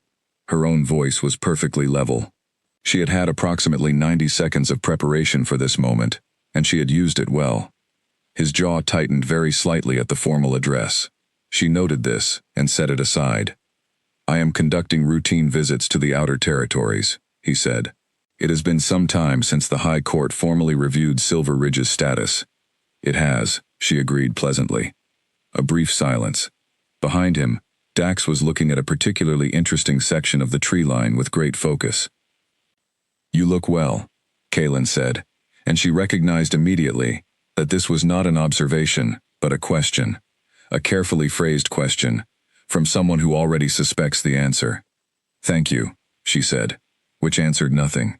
Her own voice was perfectly level. She had had approximately 90 seconds of preparation for this moment, and she had used it well. His jaw tightened very slightly at the formal address. She noted this and set it aside. "I am conducting routine visits to the outer territories," he said. "It has been some time since the High Court formally reviewed Silver Ridge's status." "It has," she agreed pleasantly. A brief silence. Behind him, Dax was looking at a particularly interesting section of the tree line with great focus. "You look well," Kaylin said, and she recognized immediately that this was not an observation, but a question. A carefully phrased question, from someone who already suspects the answer. "Thank you," she said, which answered nothing.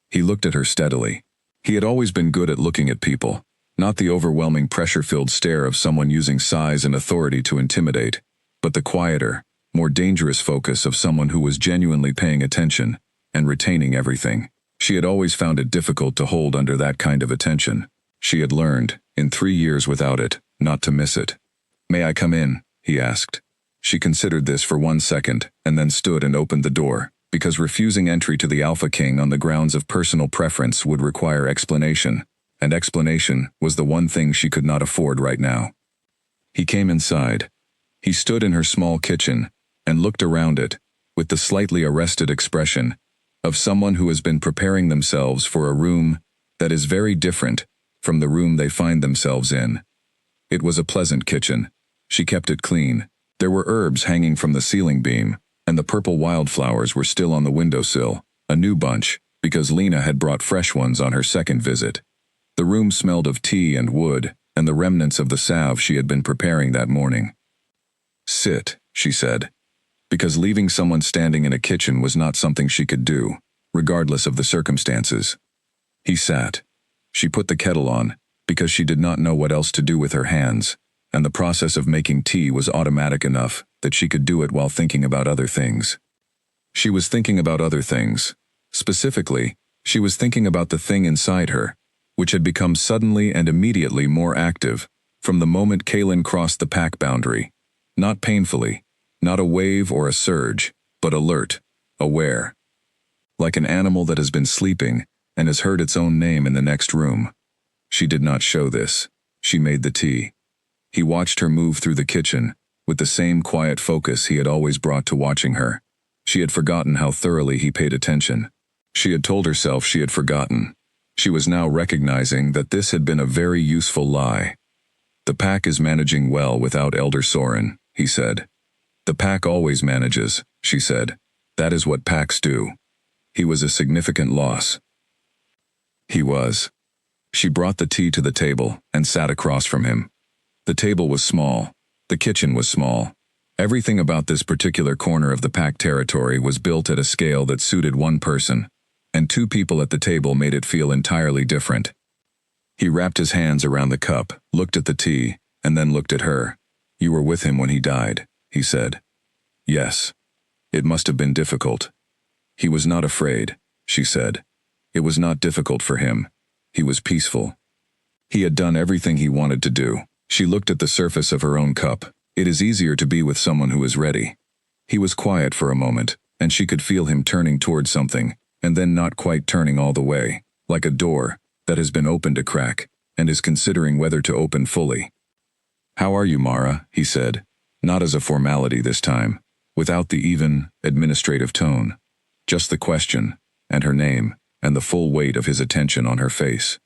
He looked at her steadily. He had always been good at looking at people, not the overwhelming pressure-filled stare of someone using size and authority to intimidate, but the quieter, more dangerous focus of someone who was genuinely paying attention and retaining everything. She had always found it difficult to hold under that kind of attention. She had learned, in 3 years without it, not to miss it. "May I come in?" he asked. She considered this for 1 second and then stood and opened the door, because refusing entry to the Alpha King on the grounds of personal preference would require explanation, and explanation was the one thing she could not afford right now. He came inside. He stood in her small kitchen and looked around it with the slightly arrested expression of someone who has been preparing themselves for a room that is very different from the room they find themselves in. It was a pleasant kitchen. She kept it clean. There were herbs hanging from the ceiling beam, and the purple wildflowers were still on the windowsill, a new bunch, because Lena had brought fresh ones on her second visit. The room smelled of tea and wood, and the remnants of the salve she had been preparing that morning. "Sit," she said, because leaving someone standing in a kitchen was not something she could do, regardless of the circumstances. He sat. She put the kettle on, because she did not know what else to do with her hands, and the process of making tea was automatic enough that she could do it while thinking about other things. She was thinking about other things. Specifically, she was thinking about the thing inside her, which had become suddenly and immediately more active from the moment Kaylin crossed the pack boundary. Not painfully, not a wave or a surge, but alert, aware. Like an animal that has been sleeping and has heard its own name in the next room. She did not show this. She made the tea. He watched her move through the kitchen, with the same quiet focus he had always brought to watching her. She had forgotten how thoroughly he paid attention. She had told herself she had forgotten. She was now recognizing that this had been a very useful lie. "The pack is managing well without Elder Soren," he said. "The pack always manages," she said. "That is what packs do." He was a significant loss. He was. She brought the tea to the table and sat across from him. The table was small. The kitchen was small. Everything about this particular corner of the pack territory was built at a scale that suited one person, and 2 people at the table made it feel entirely different. He wrapped his hands around the cup, looked at the tea, and then looked at her. "You were with him when he died," he said. "Yes. It must have been difficult." "He was not afraid," she said. "It was not difficult for him. He was peaceful. He had done everything he wanted to do." She looked at the surface of her own cup. It is easier to be with someone who is ready. He was quiet for a moment, and she could feel him turning toward something, and then not quite turning all the way, like a door that has been opened a crack, and is considering whether to open fully. "How are you, Mara?" he said, not as a formality this time, without the even, administrative tone. Just the question, and her name, and the full weight of his attention on her face.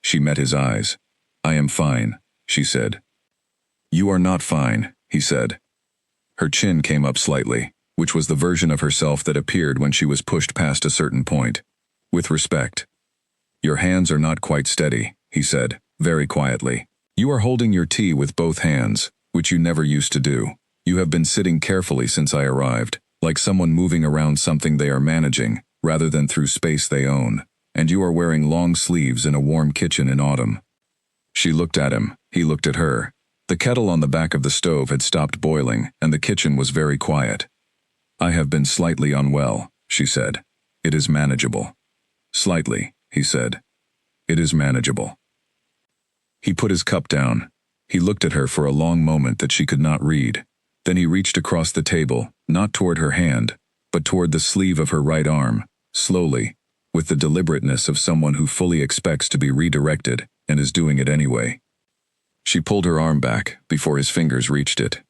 She met his eyes. "I am fine," she said. "You are not fine," he said. Her chin came up slightly, which was the version of herself that appeared when she was pushed past a certain point. With respect. "Your hands are not quite steady," he said, very quietly. "You are holding your tea with both hands, which you never used to do. You have been sitting carefully since I arrived, like someone moving around something they are managing, rather than through space they own. And you are wearing long sleeves in a warm kitchen in autumn." She looked at him, he looked at her. The kettle on the back of the stove had stopped boiling, and the kitchen was very quiet. "I have been slightly unwell," she said. "It is manageable." "Slightly," he said. "It is manageable." He put his cup down. He looked at her for a long moment that she could not read. Then he reached across the table, not toward her hand, but toward the sleeve of her right arm, slowly, with the deliberateness of someone who fully expects to be redirected and is doing it anyway. She pulled her arm back before his fingers reached it.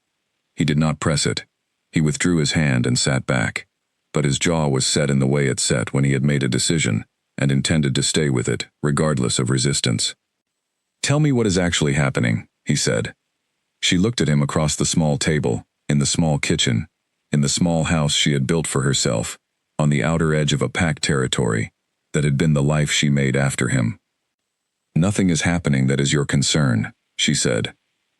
He did not press it. He withdrew his hand and sat back, but his jaw was set in the way it set when he had made a decision and intended to stay with it, regardless of resistance. "Tell me what is actually happening," he said. She looked at him across the small table, in the small kitchen, in the small house she had built for herself, on the outer edge of a packed territory that had been the life she made after him. "Nothing is happening that is your concern," she said.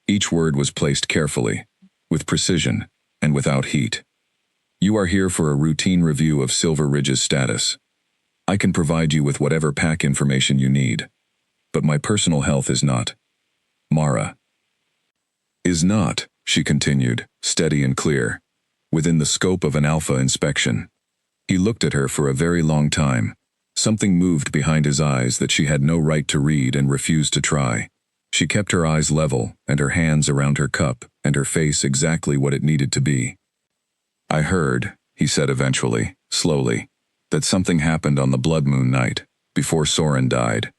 Each word was placed carefully, with precision, and without heat. "You are here for a routine review of Silver Ridge's status. I can provide you with whatever pack information you need. But my personal health is not. Mara. Is not," she continued, steady and clear, "within the scope of an alpha inspection." He looked at her for a very long time. Something moved behind his eyes that she had no right to read and refused to try. She kept her eyes level and her hands around her cup and her face exactly what it needed to be. "I heard," he said eventually, slowly, "that something happened on the blood moon night, before Soren died.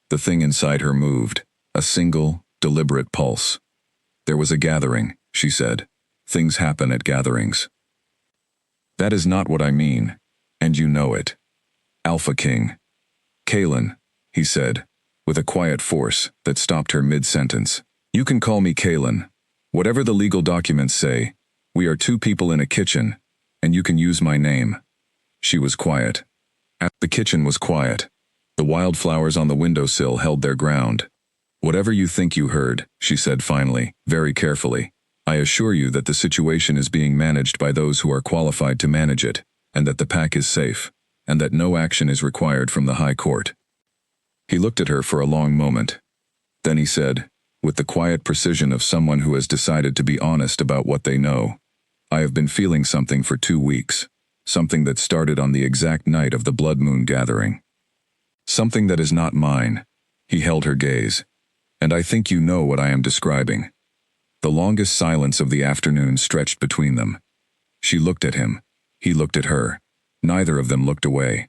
The thing inside her moved, a single, deliberate pulse. There was a gathering," she said. "Things happen at gatherings." "That is not what I mean, and you know it. Alpha King." "Kalen," he said, with a quiet force that stopped her mid-sentence. "You can call me Kalen. Whatever the legal documents say, we are two people in a kitchen, and you can use my name." She was quiet. The kitchen was quiet. The wildflowers on the windowsill held their ground. "Whatever you think you heard," she said finally, very carefully, "I assure you that the situation is being managed by those who are qualified to manage it, and that the pack is safe, and that no action is required from the High Court." He looked at her for a long moment. Then he said, with the quiet precision of someone who has decided to be honest about what they know, "I have been feeling something for 2 weeks, something that started on the exact night of the blood moon gathering. Something that is not mine." He held her gaze. "And I think you know what I am describing." The longest silence of the afternoon stretched between them. She looked at him. He looked at her. Neither of them looked away.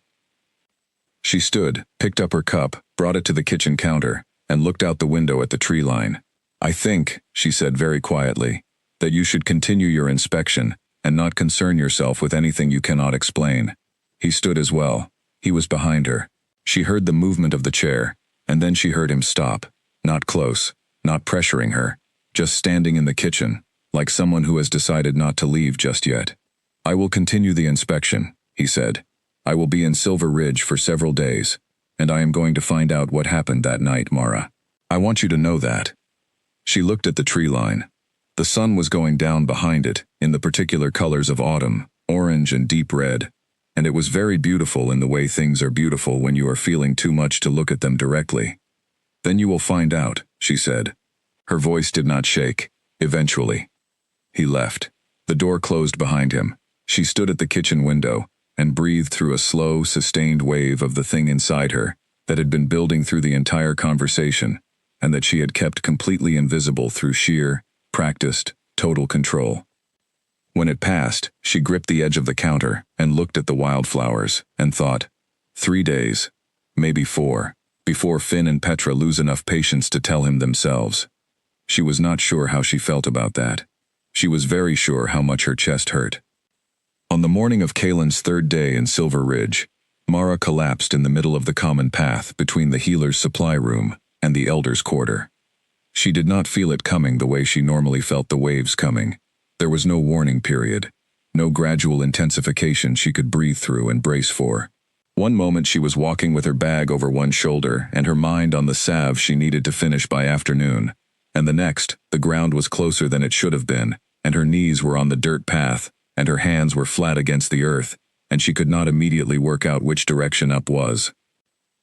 She stood, picked up her cup, brought it to the kitchen counter, and looked out the window at the tree line. "I think," she said very quietly, "that you should continue your inspection, and not concern yourself with anything you cannot explain." He stood as well. He was behind her. She heard the movement of the chair, and then she heard him stop, not close, not pressuring her, just standing in the kitchen, like someone who has decided not to leave just yet. "I will continue the inspection," he said. "I will be in Silver Ridge for several days, and I am going to find out what happened that night, Mara. I want you to know that." She looked at the tree line. The sun was going down behind it, in the particular colors of autumn, orange and deep red, and it was very beautiful in the way things are beautiful when you are feeling too much to look at them directly. "Then you will find out," she said. Her voice did not shake. "Eventually." He left. The door closed behind him. She stood at the kitchen window and breathed through a slow, sustained wave of the thing inside her that had been building through the entire conversation, and that she had kept completely invisible through sheer, practiced, total control. When it passed, she gripped the edge of the counter and looked at the wildflowers and thought, 3 days, maybe 4. before Finn and Petra lose enough patience to tell him themselves. She was not sure how she felt about that. She was very sure how much her chest hurt. On the morning of Kalen's third day in Silver Ridge, Mara collapsed in the middle of the common path between the healer's supply room and the elder's quarter. She did not feel it coming the way she normally felt the waves coming. There was no warning period, no gradual intensification she could breathe through and brace for. One moment she was walking with her bag over one shoulder and her mind on the salve she needed to finish by afternoon, and the next, the ground was closer than it should have been, and her knees were on the dirt path, and her hands were flat against the earth, and she could not immediately work out which direction up was.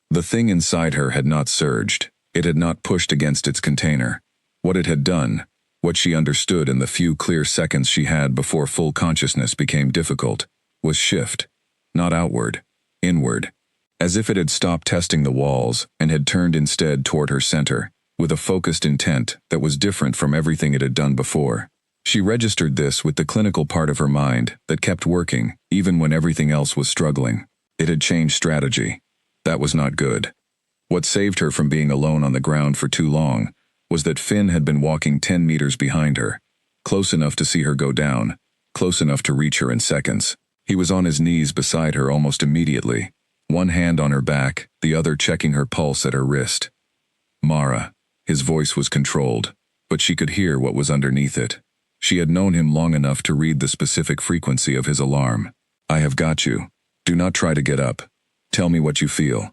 The thing inside her had not surged. It had not pushed against its container. What it had done, what she understood in the few clear seconds she had before full consciousness became difficult, was shift, not outward, inward, as if it had stopped testing the walls and had turned instead toward her center, with a focused intent that was different from everything it had done before. She registered this with the clinical part of her mind that kept working even when everything else was struggling. It had changed strategy. That was not good. What saved her from being alone on the ground for too long was that Finn had been walking 10 meters behind her, close enough to see her go down, close enough to reach her in seconds. He was on his knees beside her almost immediately, one hand on her back, the other checking her pulse at her wrist. Mara. His voice was controlled, but she could hear what was underneath it. She had known him long enough to read the specific frequency of his alarm. I have got you. Do not try to get up. Tell me what you feel.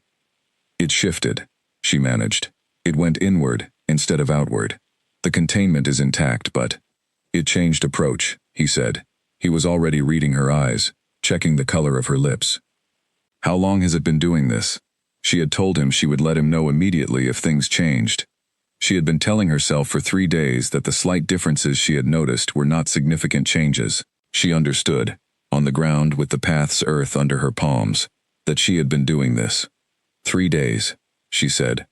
It shifted, she managed. It went inward instead of outward. The containment is intact, but... It changed approach, he said. He was already reading her eyes, checking the color of her lips. How long has it been doing this? She had told him she would let him know immediately if things changed. She had been telling herself for 3 days that the slight differences she had noticed were not significant changes. She understood, on the ground with the path's earth under her palms, that she had been doing this. 3 days, she said.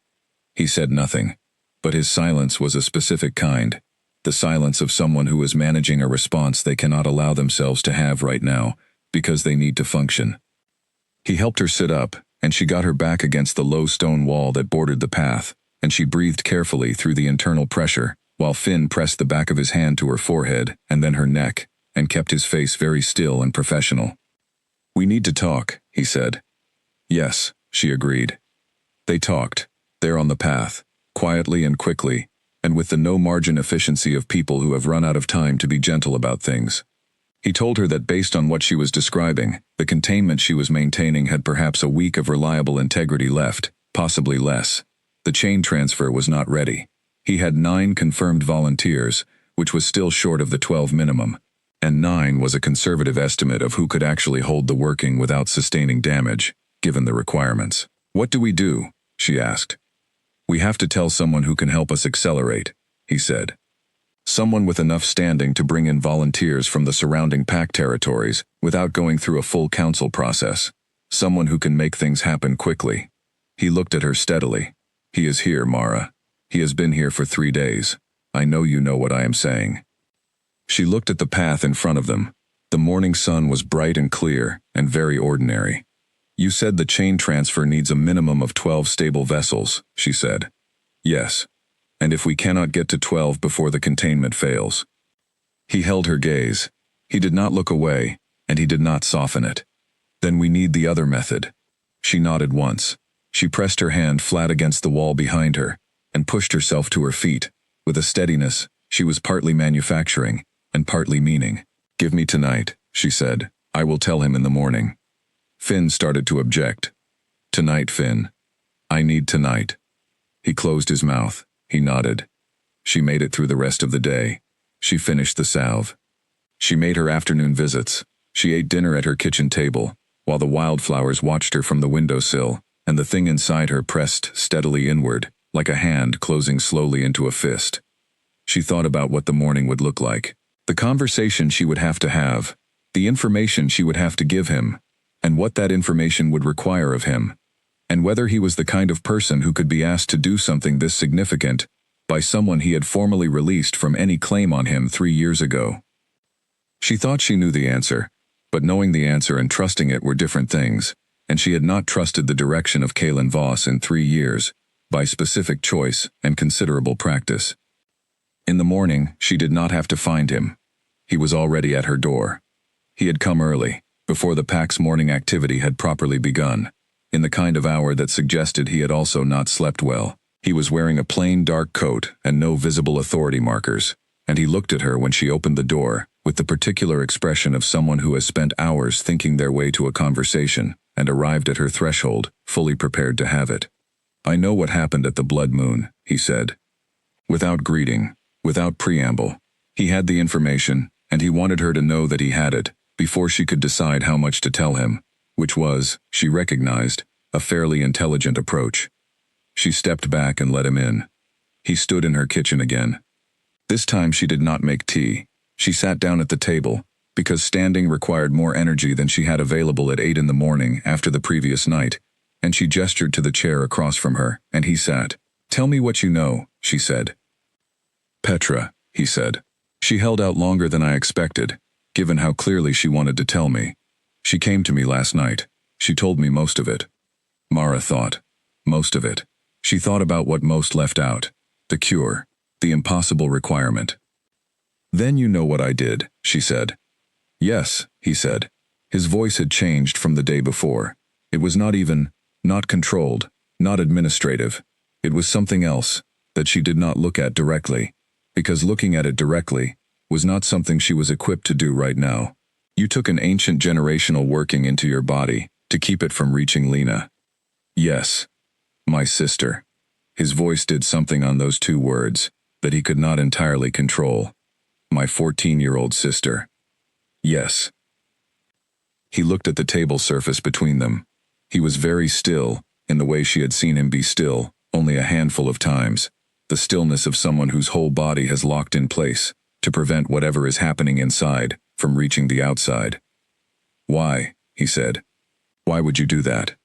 He said nothing, but his silence was a specific kind, the silence of someone who is managing a response they cannot allow themselves to have right now because they need to function. He helped her sit up, and she got her back against the low stone wall that bordered the path, and she breathed carefully through the internal pressure, while Finn pressed the back of his hand to her forehead and then her neck, and kept his face very still and professional. We need to talk, he said. Yes, she agreed. They talked, there on the path, quietly and quickly, and with the no-margin efficiency of people who have run out of time to be gentle about things. He told her that based on what she was describing, the containment she was maintaining had perhaps a week of reliable integrity left, possibly less. The chain transfer was not ready. He had 9 confirmed volunteers, which was still short of the 12 minimum, and 9 was a conservative estimate of who could actually hold the working without sustaining damage, given the requirements. What do we do? She asked. We have to tell someone who can help us accelerate, he said. Someone with enough standing to bring in volunteers from the surrounding pack territories without going through a full council process. Someone who can make things happen quickly. He looked at her steadily. He is here, Mara. He has been here for 3 days. I know you know what I am saying. She looked at the path in front of them. The morning sun was bright and clear, and very ordinary. You said the chain transfer needs a minimum of 12 stable vessels, she said. Yes. And if we cannot get to 12 before the containment fails. He held her gaze. He did not look away, and he did not soften it. Then we need the other method. She nodded once. She pressed her hand flat against the wall behind her, and pushed herself to her feet, with a steadiness she was partly manufacturing, and partly meaning. Give me tonight, she said. I will tell him in the morning. Finn started to object. Tonight, Finn. I need tonight. He closed his mouth. He nodded. She made it through the rest of the day. She finished the salve. She made her afternoon visits. She ate dinner at her kitchen table, while the wildflowers watched her from the windowsill, and the thing inside her pressed steadily inward, like a hand closing slowly into a fist. She thought about what the morning would look like, the conversation she would have to have, the information she would have to give him, and what that information would require of him, and whether he was the kind of person who could be asked to do something this significant by someone he had formally released from any claim on him 3 years ago. She thought she knew the answer, but knowing the answer and trusting it were different things. and she had not trusted the direction of Kalen Voss in 3 years, by specific choice and considerable practice. In the morning, she did not have to find him. He was already at her door. He had come early, before the pack's morning activity had properly begun, in the kind of hour that suggested he had also not slept well. He was wearing a plain dark coat and no visible authority markers, and he looked at her when she opened the door, with the particular expression of someone who has spent hours thinking their way to a conversation and arrived at her threshold, fully prepared to have it. "I know what happened at the Blood Moon," he said. Without greeting, without preamble, he had the information, and he wanted her to know that he had it, before she could decide how much to tell him, which was, she recognized, a fairly intelligent approach. She stepped back and let him in. He stood in her kitchen again. This time she did not make tea. She sat down at the table, because standing required more energy than she had available at 8 in the morning after the previous night, and she gestured to the chair across from her, and he sat. "Tell me what you know," she said. "Petra," he said. She held out longer than I expected, given how clearly she wanted to tell me. "She came to me last night. She told me most of it." Mara thought. Most of it. She thought about what most left out. The cure. The impossible requirement. "Then you know what I did," she said. "Yes," he said. His voice had changed from the day before. It was not controlled, not administrative. It was something else, that she did not look at directly, because looking at it directly was not something she was equipped to do right now. "You took an ancient generational working into your body, to keep it from reaching Lena." "Yes. My sister." His voice did something on those 2 words, that he could not entirely control. "My 14-year-old sister." "Yes." He looked at the table surface between them. He was very still, in the way she had seen him be still, only a handful of times, the stillness of someone whose whole body has locked in place, to prevent whatever is happening inside from reaching the outside. "Why?" he said. "Why would you do that?"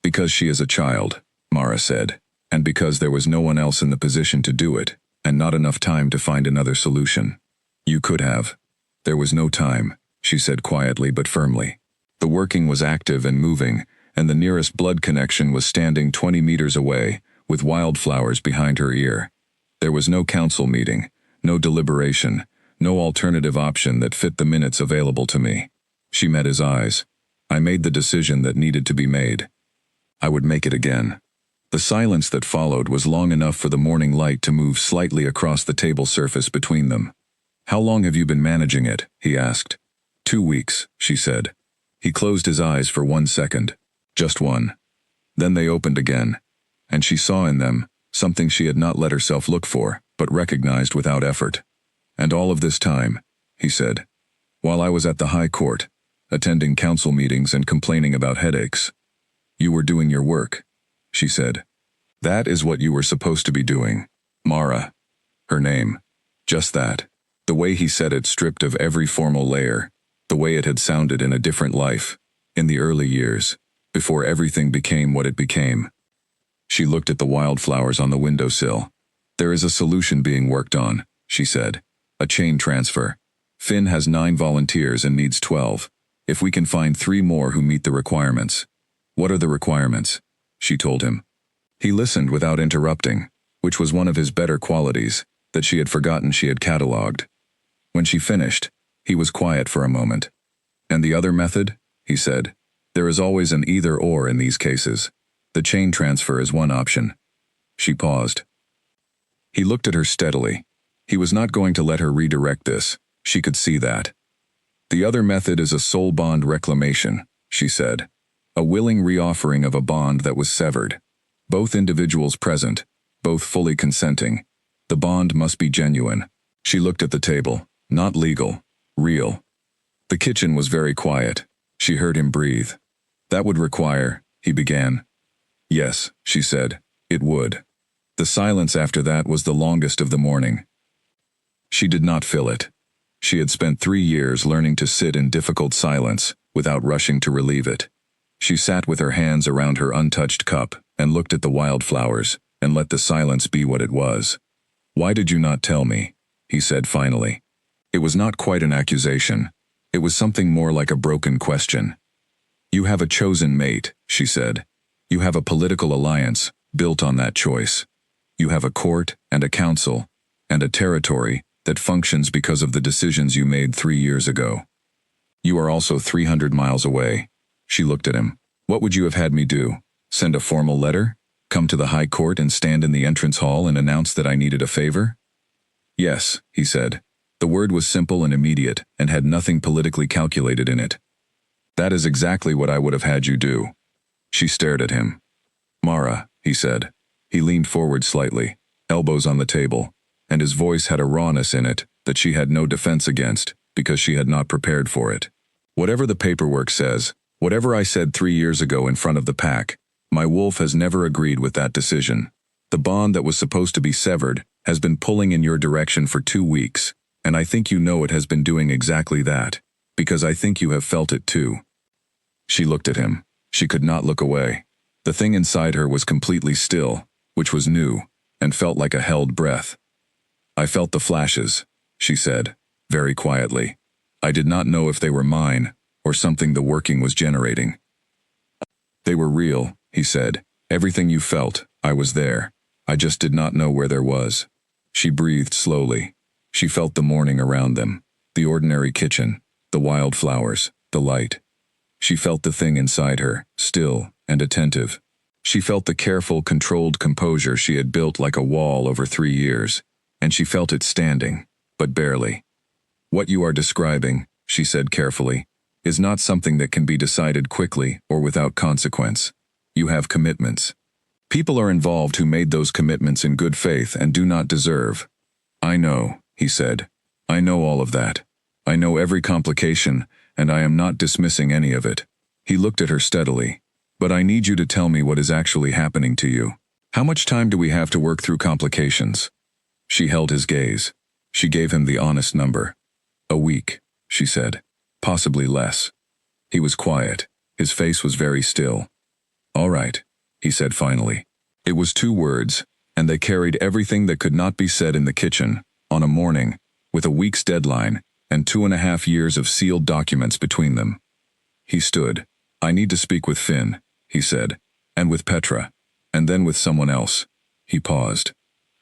"Because she is a child," Mara said, "and because there was no one else in the position to do it, and not enough time to find another solution." "You could have." "There was no time," she said quietly but firmly. The working was active and moving, and the nearest blood connection was standing 20 meters away, with wildflowers behind her ear. There was no council meeting, no deliberation, no alternative option that fit the minutes available to me. She met his eyes. I made the decision that needed to be made. I would make it again. The silence that followed was long enough for the morning light to move slightly across the table surface between them. "How long have you been managing it?" he asked. 2 weeks, she said. He closed his eyes for 1 second. Just one. Then they opened again, and she saw in them something she had not let herself look for, but recognized without effort. "And all of this time," he said, "while I was at the High Court, attending council meetings and complaining about headaches, you were doing your work," she said. "That is what you were supposed to be doing." Mara. Her name. Just that. The way he said it stripped of every formal layer, the way it had sounded in a different life, in the early years, before everything became what it became. She looked at the wildflowers on the windowsill. "There is a solution being worked on," she said. "A chain transfer. Finn has 9 volunteers and needs 12. If we can find 3 more who meet the requirements." "What are the requirements?" she told him. He listened without interrupting, which was one of his better qualities, that she had forgotten she had catalogued. When she finished, he was quiet for a moment. "And the other method?" he said. "There is always an either-or in these cases. The chain transfer is one option." She paused. He looked at her steadily. He was not going to let her redirect this. She could see that. "The other method is a soul bond reclamation," she said. "A willing reoffering of a bond that was severed. Both individuals present, both fully consenting. The bond must be genuine." She looked at the table. Not legal. Real. The kitchen was very quiet. She heard him breathe. "That would require," he began. "Yes," she said, "it would." The silence after that was the longest of the morning. She did not fill it. She had spent 3 years learning to sit in difficult silence, without rushing to relieve it. She sat with her hands around her untouched cup, and looked at the wildflowers, and let the silence be what it was. "Why did you not tell me?" he said finally. It was not quite an accusation. It was something more like a broken question. You have a chosen mate, she said. You have a political alliance, built on that choice. You have a court and a council, and a territory that functions because of the decisions you made 3 years ago. You are also 300 miles away. She looked at him. What would you have had me do? Send a formal letter? Come to the high court and stand in the entrance hall and announce that I needed a favor? Yes, he said. The word was simple and immediate, and had nothing politically calculated in it. That is exactly what I would have had you do. She stared at him. Mara, he said. He leaned forward slightly, elbows on the table, and his voice had a rawness in it that she had no defense against, because she had not prepared for it. Whatever the paperwork says, whatever I said 3 years ago in front of the pack, my wolf has never agreed with that decision. The bond that was supposed to be severed has been pulling in your direction for 2 weeks, and I think you know it has been doing exactly that, because I think you have felt it too. She looked at him. She could not look away. The thing inside her was completely still, which was new, and felt like a held breath. I felt the flashes, she said, very quietly. I did not know if they were mine, or something the working was generating. They were real, he said. Everything you felt, I was there. I just did not know where there was. She breathed slowly. She felt the morning around them, the ordinary kitchen, the wildflowers, the light. She felt the thing inside her, still and attentive. She felt the careful, controlled composure she had built like a wall over 3 years, and she felt it standing, but barely. What you are describing, she said carefully, is not something that can be decided quickly or without consequence. You have commitments. People are involved who made those commitments in good faith and do not deserve. I know, he said. I know all of that. I know every complication, and I am not dismissing any of it. He looked at her steadily. But I need you to tell me what is actually happening to you. How much time do we have to work through complications? She held his gaze. She gave him the honest number. A week, she said. Possibly less. He was quiet. His face was very still. All right, he said finally. It was 2 words, and they carried everything that could not be said in the kitchen, on a morning, with a week's deadline, and 2.5 years of sealed documents between them. He stood. I need to speak with Finn, he said, and with Petra, and then with someone else. He paused.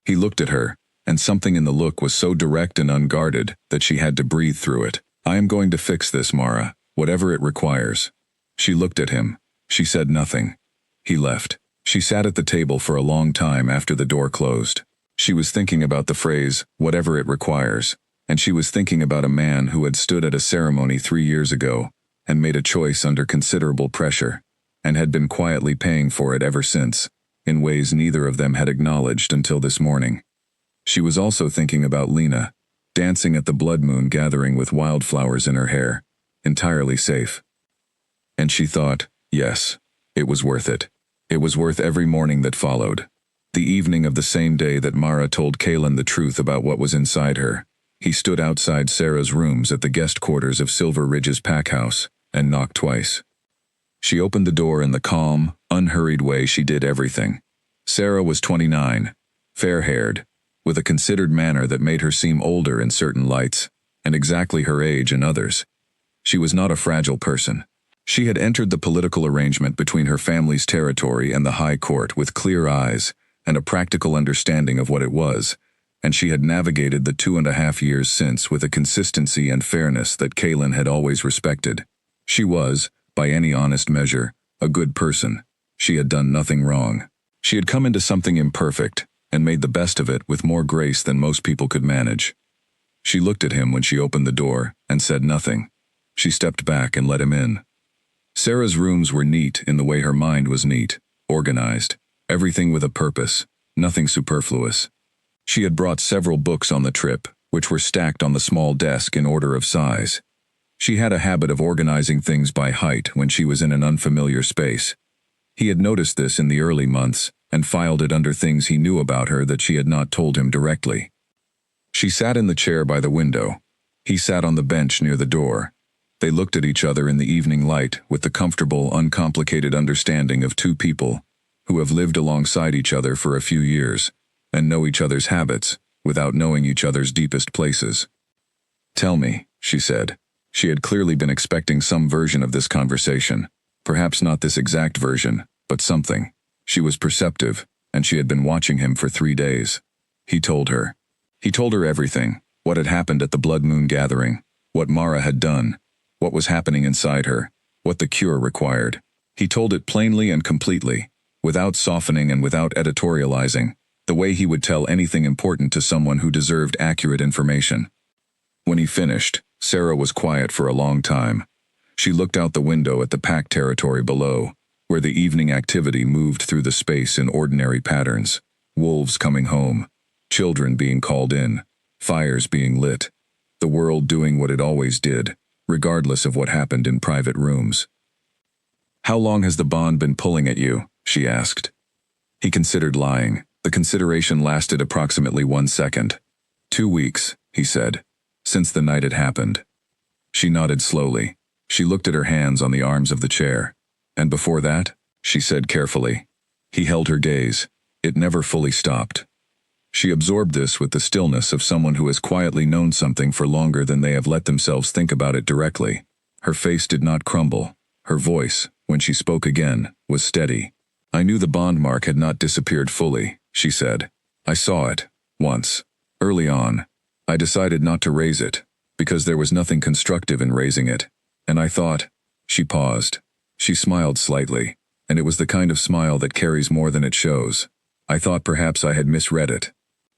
He looked at her, and something in the look was so direct and unguarded that she had to breathe through it. I am going to fix this, Mara, whatever it requires. She looked at him. She said nothing. He left. She sat at the table for a long time after the door closed. She was thinking about the phrase, whatever it requires, and she was thinking about a man who had stood at a ceremony 3 years ago and made a choice under considerable pressure, and had been quietly paying for it ever since, in ways neither of them had acknowledged until this morning. She was also thinking about Lena, dancing at the blood moon gathering with wildflowers in her hair, entirely safe. And she thought, yes, it was worth it. It was worth every morning that followed. The evening of the same day that Mara told Kaylin the truth about what was inside her, he stood outside Sarah's rooms at the guest quarters of Silver Ridge's pack house, and knocked twice. She opened the door in the calm, unhurried way she did everything. Sarah was 29, fair-haired, with a considered manner that made her seem older in certain lights, and exactly her age in others. She was not a fragile person. She had entered the political arrangement between her family's territory and the High Court with clear eyes and a practical understanding of what it was, and she had navigated the 2.5 years since with a consistency and fairness that Kaylin had always respected. She was, by any honest measure, a good person. She had done nothing wrong. She had come into something imperfect and made the best of it with more grace than most people could manage. She looked at him when she opened the door and said nothing. She stepped back and let him in. Sarah's rooms were neat in the way her mind was neat, organized, everything with a purpose, nothing superfluous. She had brought several books on the trip, which were stacked on the small desk in order of size. She had a habit of organizing things by height when she was in an unfamiliar space. He had noticed this in the early months and filed it under things he knew about her that she had not told him directly. She sat in the chair by the window. He sat on the bench near the door. They looked at each other in the evening light with the comfortable, uncomplicated understanding of 2 people who have lived alongside each other for a few years and know each other's habits without knowing each other's deepest places. Tell me, she said. She had clearly been expecting some version of this conversation. Perhaps not this exact version, but something. She was perceptive, and she had been watching him for 3 days. He told her. He told her everything, what had happened at the Blood Moon gathering, what Mara had done, what was happening inside her, what the cure required. He told it plainly and completely, without softening and without editorializing, the way he would tell anything important to someone who deserved accurate information. When he finished, Sarah was quiet for a long time. She looked out the window at the packed territory below, where the evening activity moved through the space in ordinary patterns. Wolves coming home, children being called in, fires being lit, the world doing what it always did, regardless of what happened in private rooms. "How long has the bond been pulling at you?" she asked. He considered lying. The consideration lasted approximately 1 second. 2 weeks, he said, since the night it happened. She nodded slowly. She looked at her hands on the arms of the chair. "And before that?" she said carefully. He held her gaze. It never fully stopped. She absorbed this with the stillness of someone who has quietly known something for longer than they have let themselves think about it directly. Her face did not crumble. Her voice, when she spoke again, was steady. "I knew the bond mark had not disappeared fully," she said. "I saw it, once. Early on. I decided not to raise it, because there was nothing constructive in raising it. And I thought..." She paused. She smiled slightly, and it was the kind of smile that carries more than it shows. "I thought perhaps I had misread it.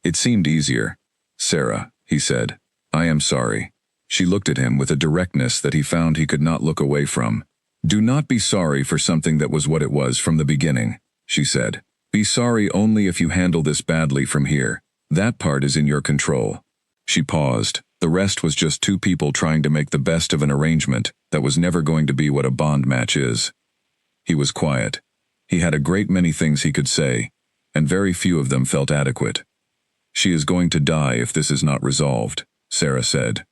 It seemed easier." "Sarah," he said, "I am sorry." She looked at him with a directness that he found he could not look away from. "Do not be sorry for something that was what it was from the beginning," she said. "Be sorry only if you handle this badly from here. That part is in your control." She paused. The rest was just two people trying to make the best of an arrangement that was never going to be what a bond match is. He was quiet. He had a great many things he could say, and very few of them felt adequate. "She is going to die if this is not resolved," Sarah said.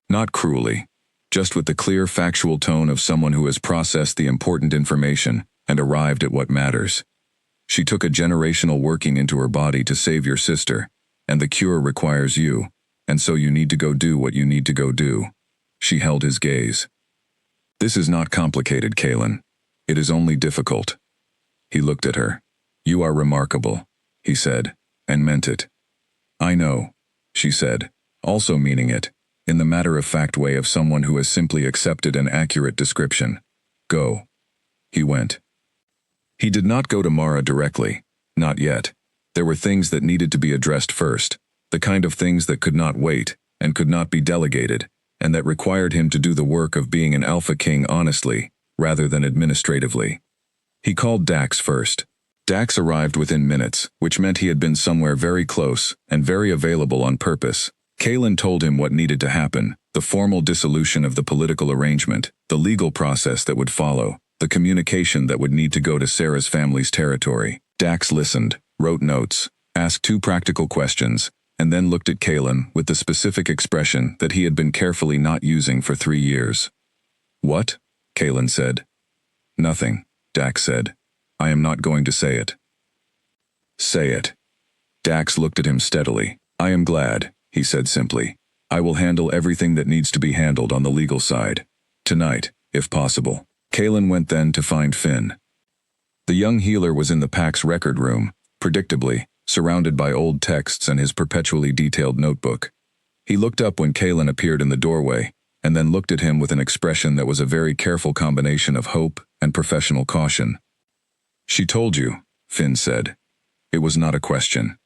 Not cruelly, just with the clear factual tone of someone who has processed the important information and arrived at what matters. "She took a generational working into her body to save your sister, and the cure requires you, and so you need to go do what you need to go do." She held his gaze. "This is not complicated, Kaylin. It is only difficult." He looked at her. "You are remarkable," he said, and meant it. "I know," she said, also meaning it, in the matter-of-fact way of someone who has simply accepted an accurate description. "Go." He went. He did not go to Mara directly. Not yet. There were things that needed to be addressed first, the kind of things that could not wait, and could not be delegated, and that required him to do the work of being an alpha king honestly, rather than administratively. He called Dax first. Dax arrived within minutes, which meant he had been somewhere very close, and very available on purpose. Kaylin told him what needed to happen, the formal dissolution of the political arrangement, the legal process that would follow, the communication that would need to go to Sarah's family's territory. Dax listened, wrote notes, asked 2 practical questions, and then looked at Kaylin with the specific expression that he had been carefully not using for 3 years. "What?" Kaylin said. "Nothing," Dax said. "I am not going to say it." "Say it." Dax looked at him steadily. "I am glad," he said simply. "I will handle everything that needs to be handled on the legal side. Tonight, if possible." Kaylin went then to find Finn. The young healer was in the PAC's record room, predictably, surrounded by old texts and his perpetually detailed notebook. He looked up when Kaylin appeared in the doorway, and then looked at him with an expression that was a very careful combination of hope and professional caution. "She told you," Finn said. It was not a question.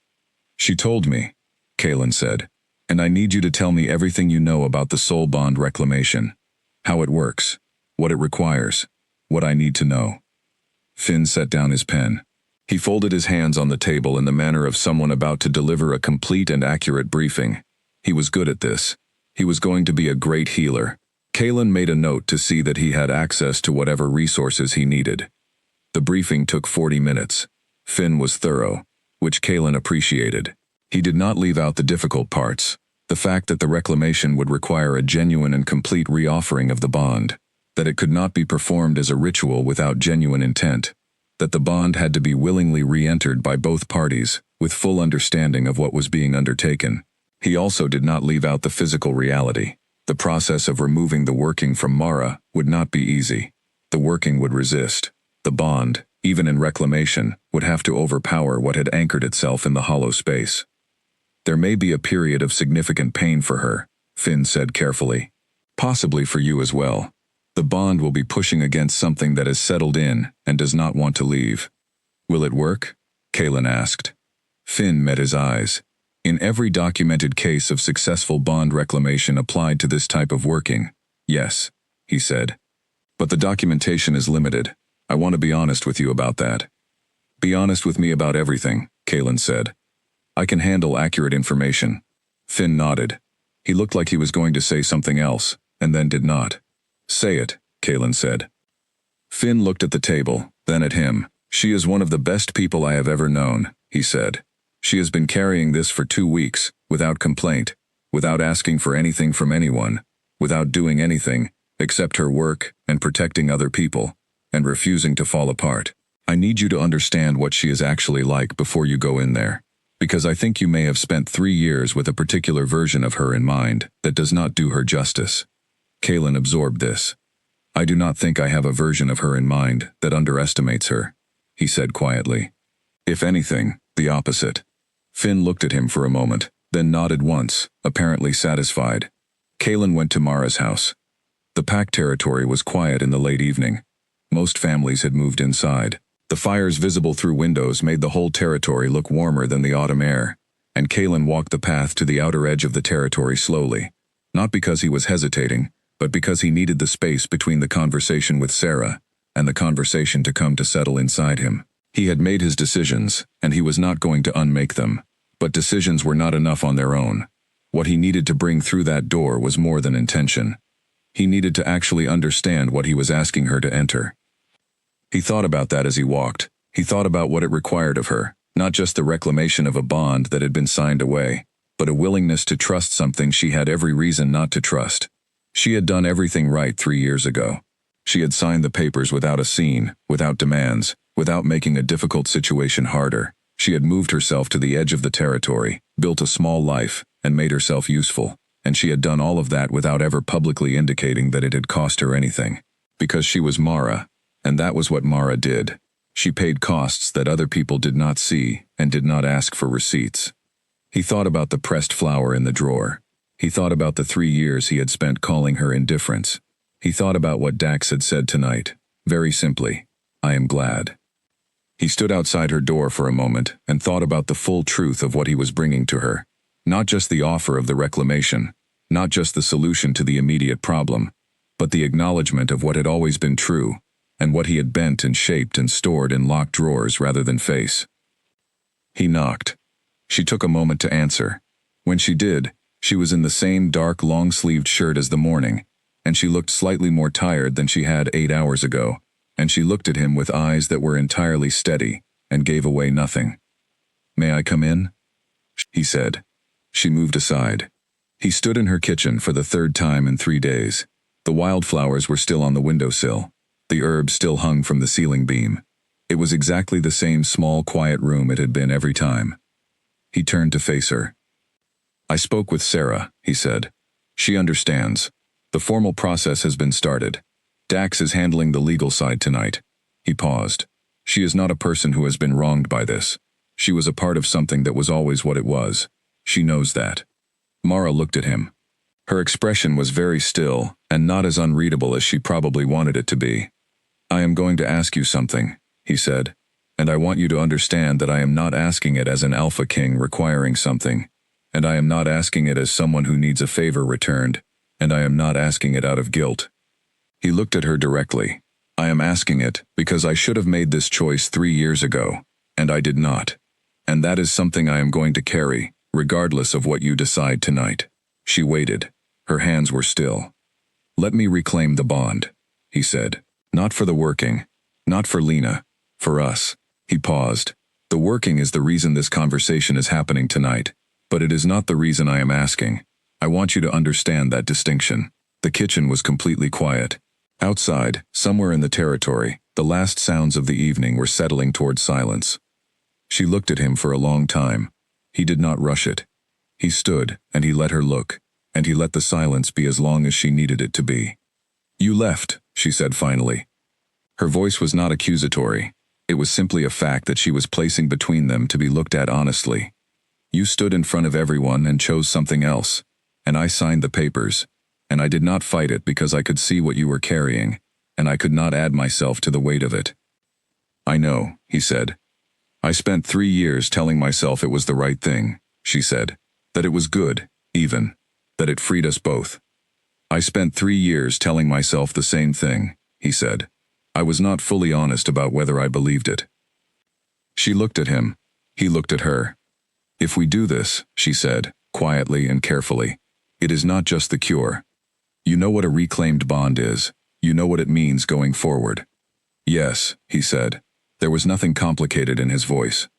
"She told me," Kaylin said, "and I need you to tell me everything you know about the soul bond reclamation. How it works, what it requires, what I need to know." Finn set down his pen. He folded his hands on the table in the manner of someone about to deliver a complete and accurate briefing. He was good at this. He was going to be a great healer. Kaylin made a note to see that he had access to whatever resources he needed. The briefing took 40 minutes. Finn was thorough, which Kaylin appreciated. He did not leave out the difficult parts, the fact that the reclamation would require a genuine and complete reoffering of the bond, that it could not be performed as a ritual without genuine intent, that the bond had to be willingly re-entered by both parties, with full understanding of what was being undertaken. He also did not leave out the physical reality. The process of removing the working from Mara would not be easy. The working would resist. The bond, even in reclamation, would have to overpower what had anchored itself in the hollow space. There may be a period of significant pain for her, Finn said carefully. Possibly for you as well. The bond will be pushing against something that has settled in and does not want to leave. Will it work? Kaelin asked. Finn met his eyes. In every documented case of successful bond reclamation applied to this type of working, yes, he said. But the documentation is limited. I want to be honest with you about that. Be honest with me about everything, Kaelin said. I can handle accurate information. Finn nodded. He looked like he was going to say something else, and then did not. Say it, Kaelin said. Finn looked at the table, then at him. She is one of the best people I have ever known, he said. She has been carrying this for 2 weeks, without complaint, without asking for anything from anyone, without doing anything, except her work and protecting other people, and refusing to fall apart. I need you to understand what she is actually like before you go in there, because I think you may have spent 3 years with a particular version of her in mind that does not do her justice. Kaelin absorbed this. I do not think I have a version of her in mind that underestimates her, he said quietly. If anything, the opposite. Finn looked at him for a moment, then nodded once, apparently satisfied. Kaelin went to Mara's house. The pack territory was quiet in the late evening. Most families had moved inside. The fires visible through windows made the whole territory look warmer than the autumn air, and Kaelin walked the path to the outer edge of the territory slowly, not because he was hesitating, but because he needed the space between the conversation with Sarah and the conversation to come to settle inside him. He had made his decisions, and he was not going to unmake them, but decisions were not enough on their own. What he needed to bring through that door was more than intention. He needed to actually understand what he was asking her to enter. He thought about that as he walked. He thought about what it required of her, not just the reclamation of a bond that had been signed away, but a willingness to trust something she had every reason not to trust. She had done everything right 3 years ago. She had signed the papers without a scene, without demands, without making a difficult situation harder. She had moved herself to the edge of the territory, built a small life, and made herself useful, and she had done all of that without ever publicly indicating that it had cost her anything. Because she was Mara, and that was what Mara did. She paid costs that other people did not see and did not ask for receipts. He thought about the pressed flower in the drawer. He thought about the 3 years he had spent calling her indifference. He thought about what Dax had said tonight. Very simply, I am glad. He stood outside her door for a moment and thought about the full truth of what he was bringing to her. Not just the offer of the reclamation, not just the solution to the immediate problem, but the acknowledgement of what had always been true, and what he had bent and shaped and stored in locked drawers rather than face. He knocked. She took a moment to answer. When she did, she was in the same dark long-sleeved shirt as the morning, and she looked slightly more tired than she had 8 hours ago, and she looked at him with eyes that were entirely steady and gave away nothing. May I come in? He said. She moved aside. He stood in her kitchen for the 3rd time in 3 days. The wildflowers were still on the windowsill. The herbs still hung from the ceiling beam. It was exactly the same small, quiet room it had been every time. He turned to face her. I spoke with Sarah, he said. She understands. The formal process has been started. Dax is handling the legal side tonight. He paused. She is not a person who has been wronged by this. She was a part of something that was always what it was. She knows that. Mara looked at him. Her expression was very still and not as unreadable as she probably wanted it to be. I am going to ask you something, he said, and I want you to understand that I am not asking it as an alpha king requiring something, and I am not asking it as someone who needs a favor returned, and I am not asking it out of guilt. He looked at her directly. I am asking it because I should have made this choice 3 years ago, and I did not. And that is something I am going to carry, regardless of what you decide tonight. She waited. Her hands were still. Let me reclaim the bond, he said. Not for the working, not for Lena, for us. He paused. The working is the reason this conversation is happening tonight, but it is not the reason I am asking. I want you to understand that distinction. The kitchen was completely quiet. Outside, somewhere in the territory, the last sounds of the evening were settling toward silence. She looked at him for a long time. He did not rush it. He stood, and he let her look, and he let the silence be as long as she needed it to be. You left, she said finally. Her voice was not accusatory. It was simply a fact that she was placing between them to be looked at honestly. You stood in front of everyone and chose something else, and I signed the papers, and I did not fight it because I could see what you were carrying, and I could not add myself to the weight of it. I know, he said. I spent 3 years telling myself it was the right thing, she said, that it was good, even, that it freed us both. I spent 3 years telling myself the same thing, he said. I was not fully honest about whether I believed it. She looked at him. He looked at her. If we do this, she said, quietly and carefully, it is not just the cure. You know what a reclaimed bond is. You know what it means going forward. Yes, he said. There was nothing complicated in his voice.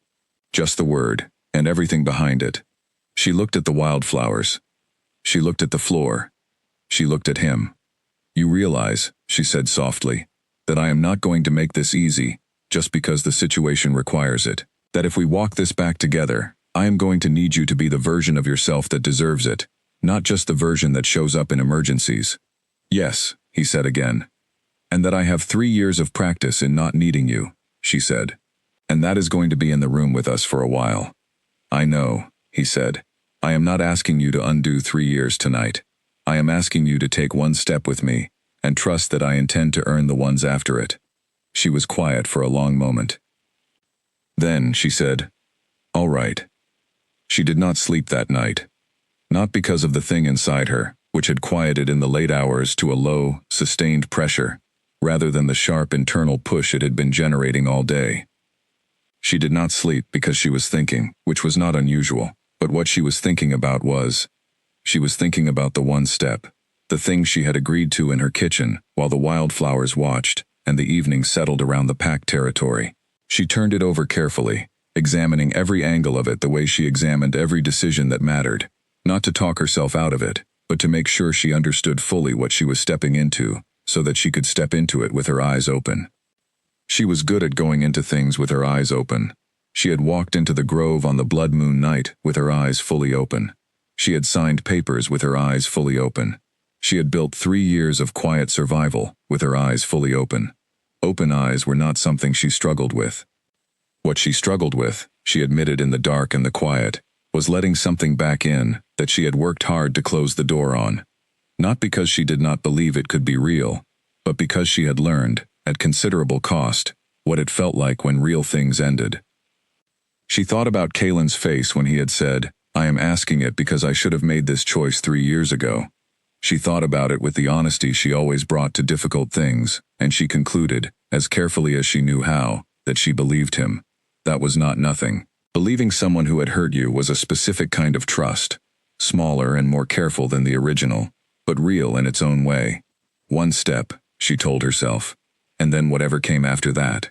Just the word, and everything behind it. She looked at the wildflowers. She looked at the floor. She looked at him. You realize, she said softly, that I am not going to make this easy, just because the situation requires it. That if we walk this back together, I am going to need you to be the version of yourself that deserves it, not just the version that shows up in emergencies. Yes, he said again. And that I have 3 years of practice in not needing you, she said. And that is going to be in the room with us for a while. I know, he said. I am not asking you to undo 3 years tonight. I am asking you to take one step with me, and trust that I intend to earn the ones after it. She was quiet for a long moment. Then she said, all right. She did not sleep that night. Not because of the thing inside her, which had quieted in the late hours to a low, sustained pressure, rather than the sharp internal push it had been generating all day. She did not sleep because she was thinking, which was not unusual, but what she was thinking about was, she was thinking about the one step, the thing she had agreed to in her kitchen while the wildflowers watched and the evening settled around the packed territory. She turned it over carefully, examining every angle of it the way she examined every decision that mattered, not to talk herself out of it, but to make sure she understood fully what she was stepping into, so that she could step into it with her eyes open. She was good at going into things with her eyes open. She had walked into the grove on the blood moon night with her eyes fully open. She had signed papers with her eyes fully open. She had built 3 years of quiet survival with her eyes fully open. Open eyes were not something she struggled with. What she struggled with, she admitted in the dark and the quiet, was letting something back in that she had worked hard to close the door on. Not because she did not believe it could be real, but because she had learned, at considerable cost, what it felt like when real things ended. She thought about Kalen's face when he had said, I am asking it because I should have made this choice 3 years ago. She thought about it with the honesty she always brought to difficult things, and she concluded, as carefully as she knew how, that she believed him. That was not nothing. Believing someone who had hurt you was a specific kind of trust, smaller and more careful than the original, but real in its own way. One step, she told herself, and then whatever came after that.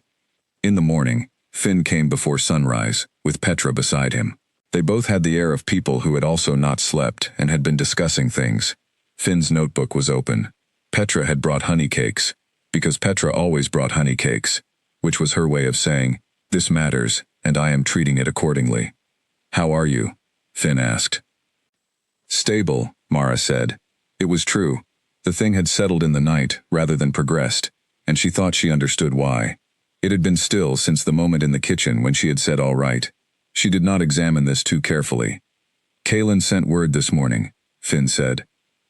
In the morning, Finn came before sunrise, with Petra beside him. They both had the air of people who had also not slept and had been discussing things. Finn's notebook was open. Petra had brought honey cakes, because Petra always brought honey cakes, which was her way of saying, this matters, and I am treating it accordingly. How are you? Finn asked. Stable, Mara said. It was true. The thing had settled in the night rather than progressed, and she thought she understood why. It had been still since the moment in the kitchen when she had said all right. She did not examine this too carefully. Kalen sent word this morning, Finn said.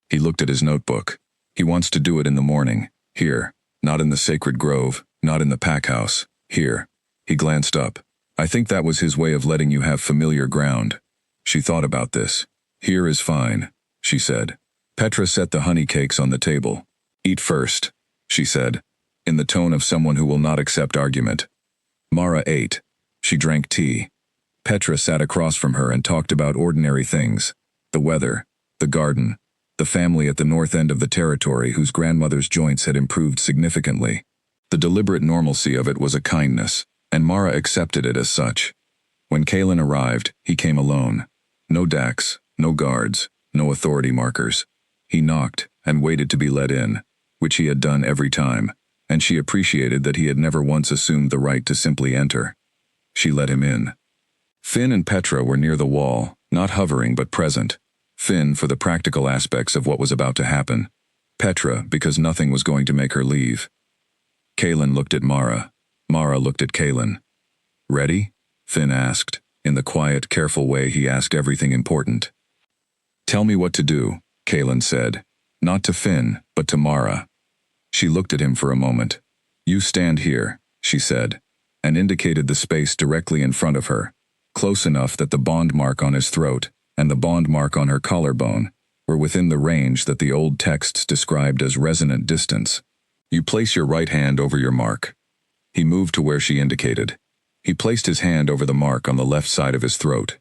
He looked at his notebook. He wants to do it in the morning, here, not in the sacred grove, not in the pack house, here. He glanced up. I think that was his way of letting you have familiar ground. She thought about this. Here is fine, she said. Petra set the honey cakes on the table. Eat first, she said, in the tone of someone who will not accept argument. Mara ate. She drank tea. Petra sat across from her and talked about ordinary things. The weather, the garden, the family at the north end of the territory whose grandmother's joints had improved significantly. The deliberate normalcy of it was a kindness, and Mara accepted it as such. When Kalen arrived, he came alone. No Dax, no guards, no authority markers. He knocked and waited to be let in, which he had done every time, and she appreciated that he had never once assumed the right to simply enter. She let him in. Finn and Petra were near the wall, not hovering but present. Finn for the practical aspects of what was about to happen. Petra because nothing was going to make her leave. Kaelin looked at Mara. Mara looked at Kaelin. "Ready?" Finn asked, in the quiet, careful way he asked everything important. "Tell me what to do," Kaelin said. Not to Finn, but to Mara. She looked at him for a moment. "You stand here," she said, and indicated the space directly in front of her, close enough that the bond mark on his throat and the bond mark on her collarbone were within the range that the old texts described as resonant distance. "You place your right hand over your mark." He moved to where she indicated. He placed his hand over the mark on the left side of his throat.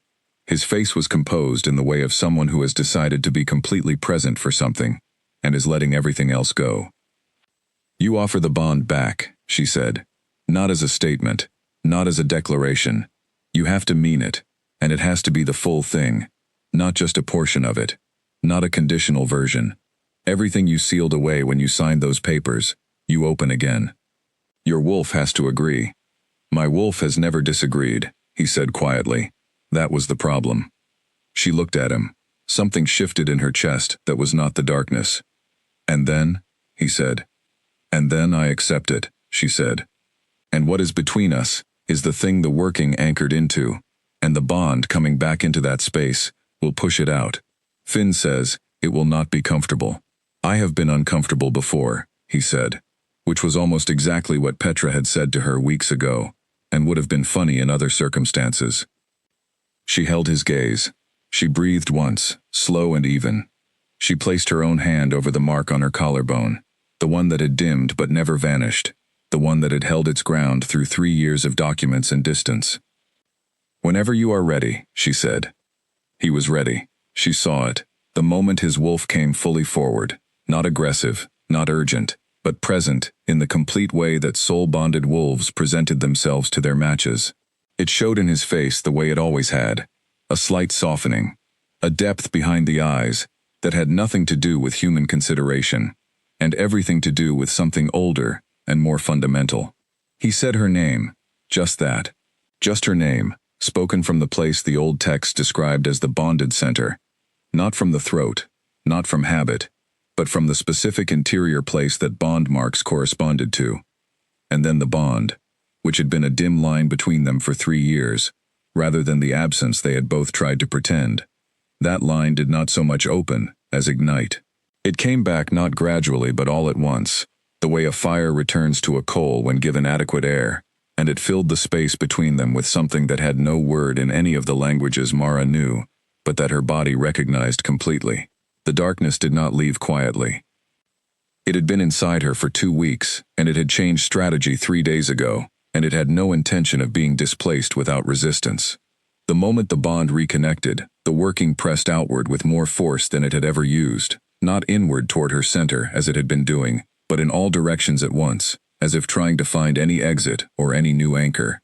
His face was composed in the way of someone who has decided to be completely present for something, and is letting everything else go. "You offer the bond back," she said. "Not as a statement, not as a declaration. You have to mean it, and it has to be the full thing, not just a portion of it, not a conditional version. Everything you sealed away when you signed those papers, you open again. Your wolf has to agree." "My wolf has never disagreed," he said quietly. That was the problem. She looked at him. Something shifted in her chest that was not the darkness. "And then?" he said. "And then I accept it," she said. "And what is between us is the thing the working anchored into, and the bond coming back into that space will push it out. Finn says it will not be comfortable. I have been uncomfortable before," he said, which was almost exactly what Petra had said to her weeks ago, and would have been funny in other circumstances. She held his gaze. She breathed once, slow and even. She placed her own hand over the mark on her collarbone, the one that had dimmed but never vanished, the one that had held its ground through 3 years of documents and distance. "Whenever you are ready," she said. He was ready. She saw it, the moment his wolf came fully forward, not aggressive, not urgent, but present in the complete way that soul-bonded wolves presented themselves to their matches. It showed in his face the way it always had, a slight softening, a depth behind the eyes that had nothing to do with human consideration, and everything to do with something older and more fundamental. He said her name, just that, just her name, spoken from the place the old text described as the bonded center, not from the throat, not from habit, but from the specific interior place that bond marks corresponded to. And then the bond, which had been a dim line between them for 3 years, rather than the absence they had both tried to pretend. That line did not so much open as ignite. It came back not gradually but all at once, the way a fire returns to a coal when given adequate air, and it filled the space between them with something that had no word in any of the languages Mara knew, but that her body recognized completely. The darkness did not leave quietly. It had been inside her for 2 weeks, and it had changed strategy 3 days ago, and it had no intention of being displaced without resistance. The moment the bond reconnected, the working pressed outward with more force than it had ever used, not inward toward her center as it had been doing, but in all directions at once, as if trying to find any exit or any new anchor.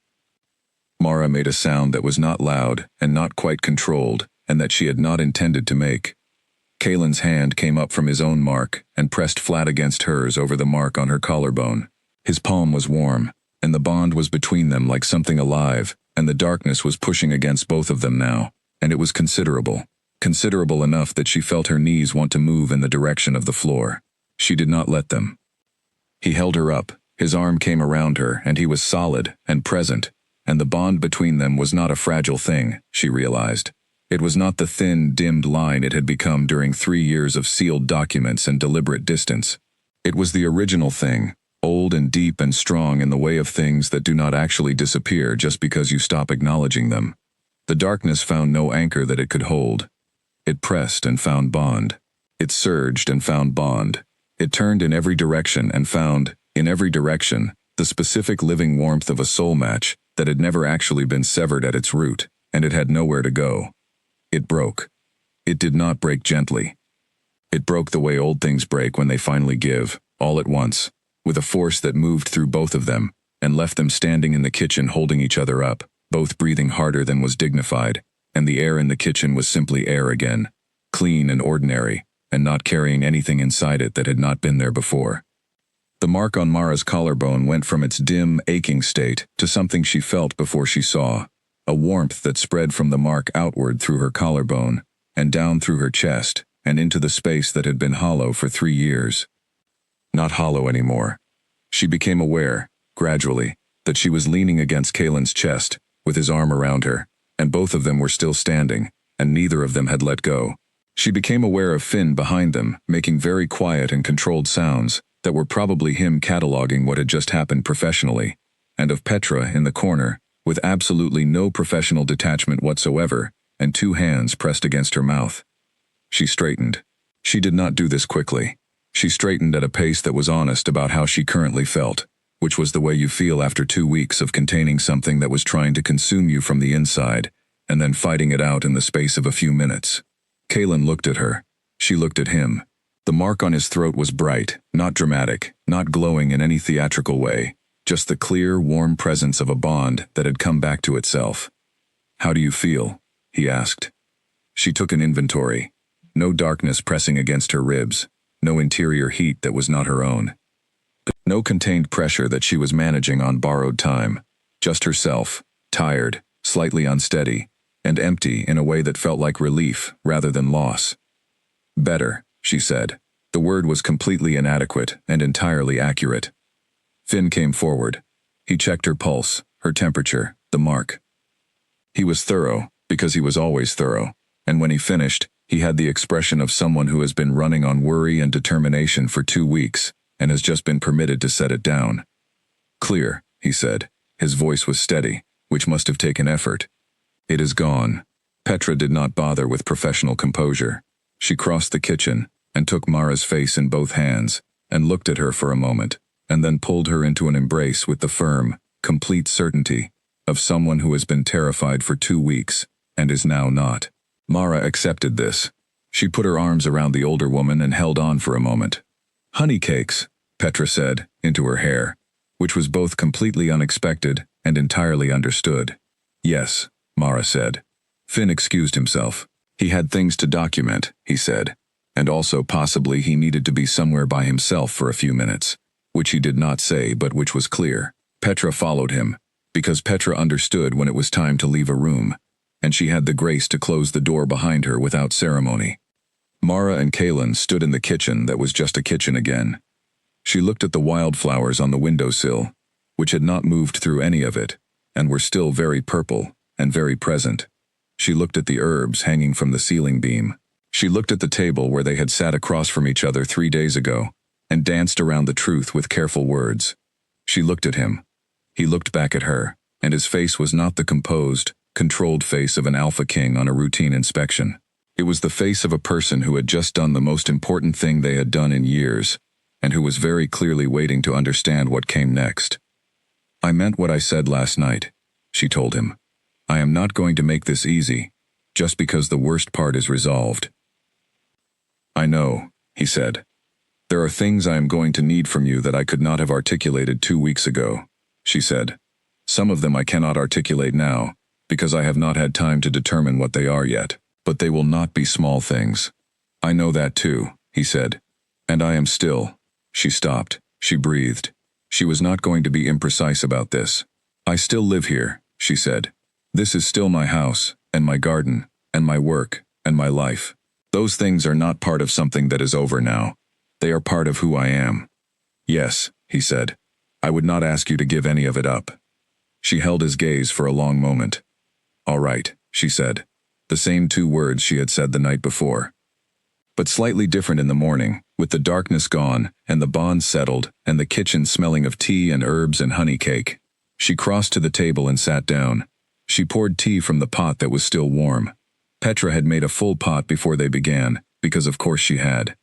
Mara made a sound that was not loud and not quite controlled, and that she had not intended to make. Kaelin's hand came up from his own mark and pressed flat against hers over the mark on her collarbone. His palm was warm, and the bond was between them like something alive, and the darkness was pushing against both of them now, and it was considerable enough that she felt her knees want to move in the direction of the floor. She did not let them. He held her up, his arm came around her, and he was solid and present, and the bond between them was not a fragile thing, she realized. It was not the thin, dimmed line it had become during 3 years of sealed documents and deliberate distance. It was the original thing, old and deep and strong in the way of things that do not actually disappear just because you stop acknowledging them. The darkness found no anchor that it could hold. It pressed and found bond. It surged and found bond. It turned in every direction and found, in every direction, the specific living warmth of a soul match that had never actually been severed at its root, and it had nowhere to go. It broke. It did not break gently. It broke the way old things break when they finally give, all at once, with a force that moved through both of them, and left them standing in the kitchen holding each other up, both breathing harder than was dignified, and the air in the kitchen was simply air again, clean and ordinary, and not carrying anything inside it that had not been there before. The mark on Mara's collarbone went from its dim, aching state to something she felt before she saw, a warmth that spread from the mark outward through her collarbone, and down through her chest, and into the space that had been hollow for 3 years. Not hollow anymore. She became aware, gradually, that she was leaning against Kaelin's chest, with his arm around her, and both of them were still standing, and neither of them had let go. She became aware of Finn behind them, making very quiet and controlled sounds that were probably him cataloging what had just happened professionally, and of Petra in the corner, with absolutely no professional detachment whatsoever, and 2 hands pressed against her mouth. She straightened. She did not do this quickly. She straightened at a pace that was honest about how she currently felt, which was the way you feel after 2 weeks of containing something that was trying to consume you from the inside, and then fighting it out in the space of a few minutes. Kaelin looked at her. She looked at him. The mark on his throat was bright, not dramatic, not glowing in any theatrical way, just the clear, warm presence of a bond that had come back to itself. "How do you feel?" he asked. She took an inventory. No darkness pressing against her ribs, no interior heat that was not her own. No contained pressure that she was managing on borrowed time. Just herself, tired, slightly unsteady, and empty in a way that felt like relief rather than loss. "Better," she said. The word was completely inadequate and entirely accurate. Finn came forward. He checked her pulse, her temperature, the mark. He was thorough, because he was always thorough, and when he finished, he had the expression of someone who has been running on worry and determination for 2 weeks, and has just been permitted to set it down. "Clear," he said. His voice was steady, which must have taken effort. "It is gone." Petra did not bother with professional composure. She crossed the kitchen, and took Mara's face in both hands, and looked at her for a moment, and then pulled her into an embrace with the firm, complete certainty of someone who has been terrified for 2 weeks, and is now not. Mara accepted this. She put her arms around the older woman and held on for a moment. "Honey cakes," Petra said, into her hair, which was both completely unexpected and entirely understood. "Yes," Mara said. Finn excused himself. He had things to document, he said, and also possibly he needed to be somewhere by himself for a few minutes, which he did not say but which was clear. Petra followed him, because Petra understood when it was time to leave a room, and she had the grace to close the door behind her without ceremony. Mara and Kaelin stood in the kitchen that was just a kitchen again. She looked at the wildflowers on the windowsill, which had not moved through any of it, and were still very purple and very present. She looked at the herbs hanging from the ceiling beam. She looked at the table where they had sat across from each other 3 days ago, and danced around the truth with careful words. She looked at him. He looked back at her, and his face was not the composed, controlled face of an alpha king on a routine inspection. It was the face of a person who had just done the most important thing they had done in years, and who was very clearly waiting to understand what came next. "I meant what I said last night," she told him. "I am not going to make this easy, just because the worst part is resolved." "I know," he said. "There are things I am going to need from you that I could not have articulated 2 weeks ago," she said. "Some of them I cannot articulate now, because I have not had time to determine what they are yet, but they will not be small things." "I know that too," he said. "And I am still." She stopped. She breathed. She was not going to be imprecise about this. "I still live here," she said. "This is still my house, and my garden, and my work, and my life. Those things are not part of something that is over now. They are part of who I am." "Yes," he said. "I would not ask you to give any of it up." She held his gaze for a long moment. "All right," she said. The same 2 words she had said the night before. But slightly different in the morning, with the darkness gone, and the bond settled, and the kitchen smelling of tea and herbs and honey cake. She crossed to the table and sat down. She poured tea from the pot that was still warm. Petra had made a full pot before they began, because of course she had.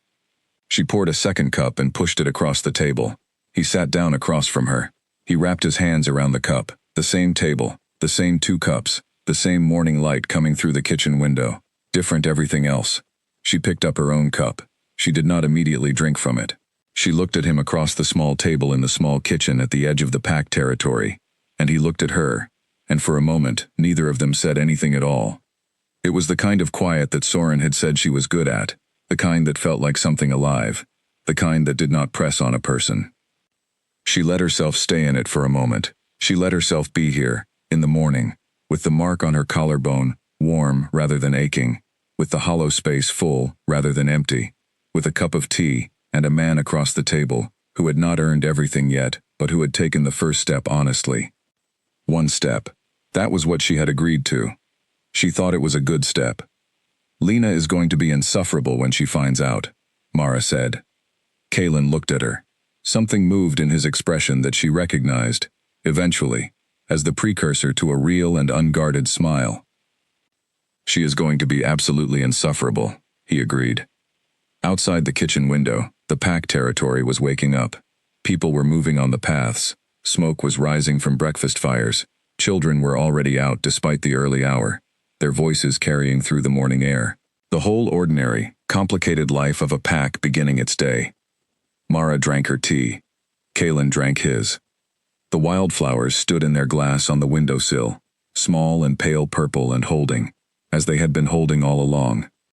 She poured a second cup and pushed it across the table. He sat down across from her. He wrapped his hands around the cup, the same table, the same 2 cups, the same morning light coming through the kitchen window. Different everything else. She picked up her own cup. She did not immediately drink from it. She looked at him across the small table in the small kitchen at the edge of the packed territory, and he looked at her, and for a moment, neither of them said anything at all. It was the kind of quiet that Soren had said she was good at, the kind that felt like something alive, the kind that did not press on a person. She let herself stay in it for a moment. She let herself be here, in the morning, with the mark on her collarbone, warm rather than aching, with the hollow space full rather than empty, with a cup of tea, and a man across the table, who had not earned everything yet, but who had taken the first step honestly. One step. That was what she had agreed to. She thought it was a good step. Lena is going to be insufferable when she finds out, Mara said. Kaelin looked at her. Something moved in his expression that she recognized, eventually, as the precursor to a real and unguarded smile. She is going to be absolutely insufferable, he agreed. Outside the kitchen window, the pack territory was waking up. People were moving on the paths. Smoke was rising from breakfast fires. Children were already out despite the early hour, their voices carrying through the morning air. The whole ordinary, complicated life of a pack beginning its day. Mara drank her tea. Kaelin drank his. The wildflowers stood in their glass on the windowsill, small and pale purple and holding, as they had been holding all along,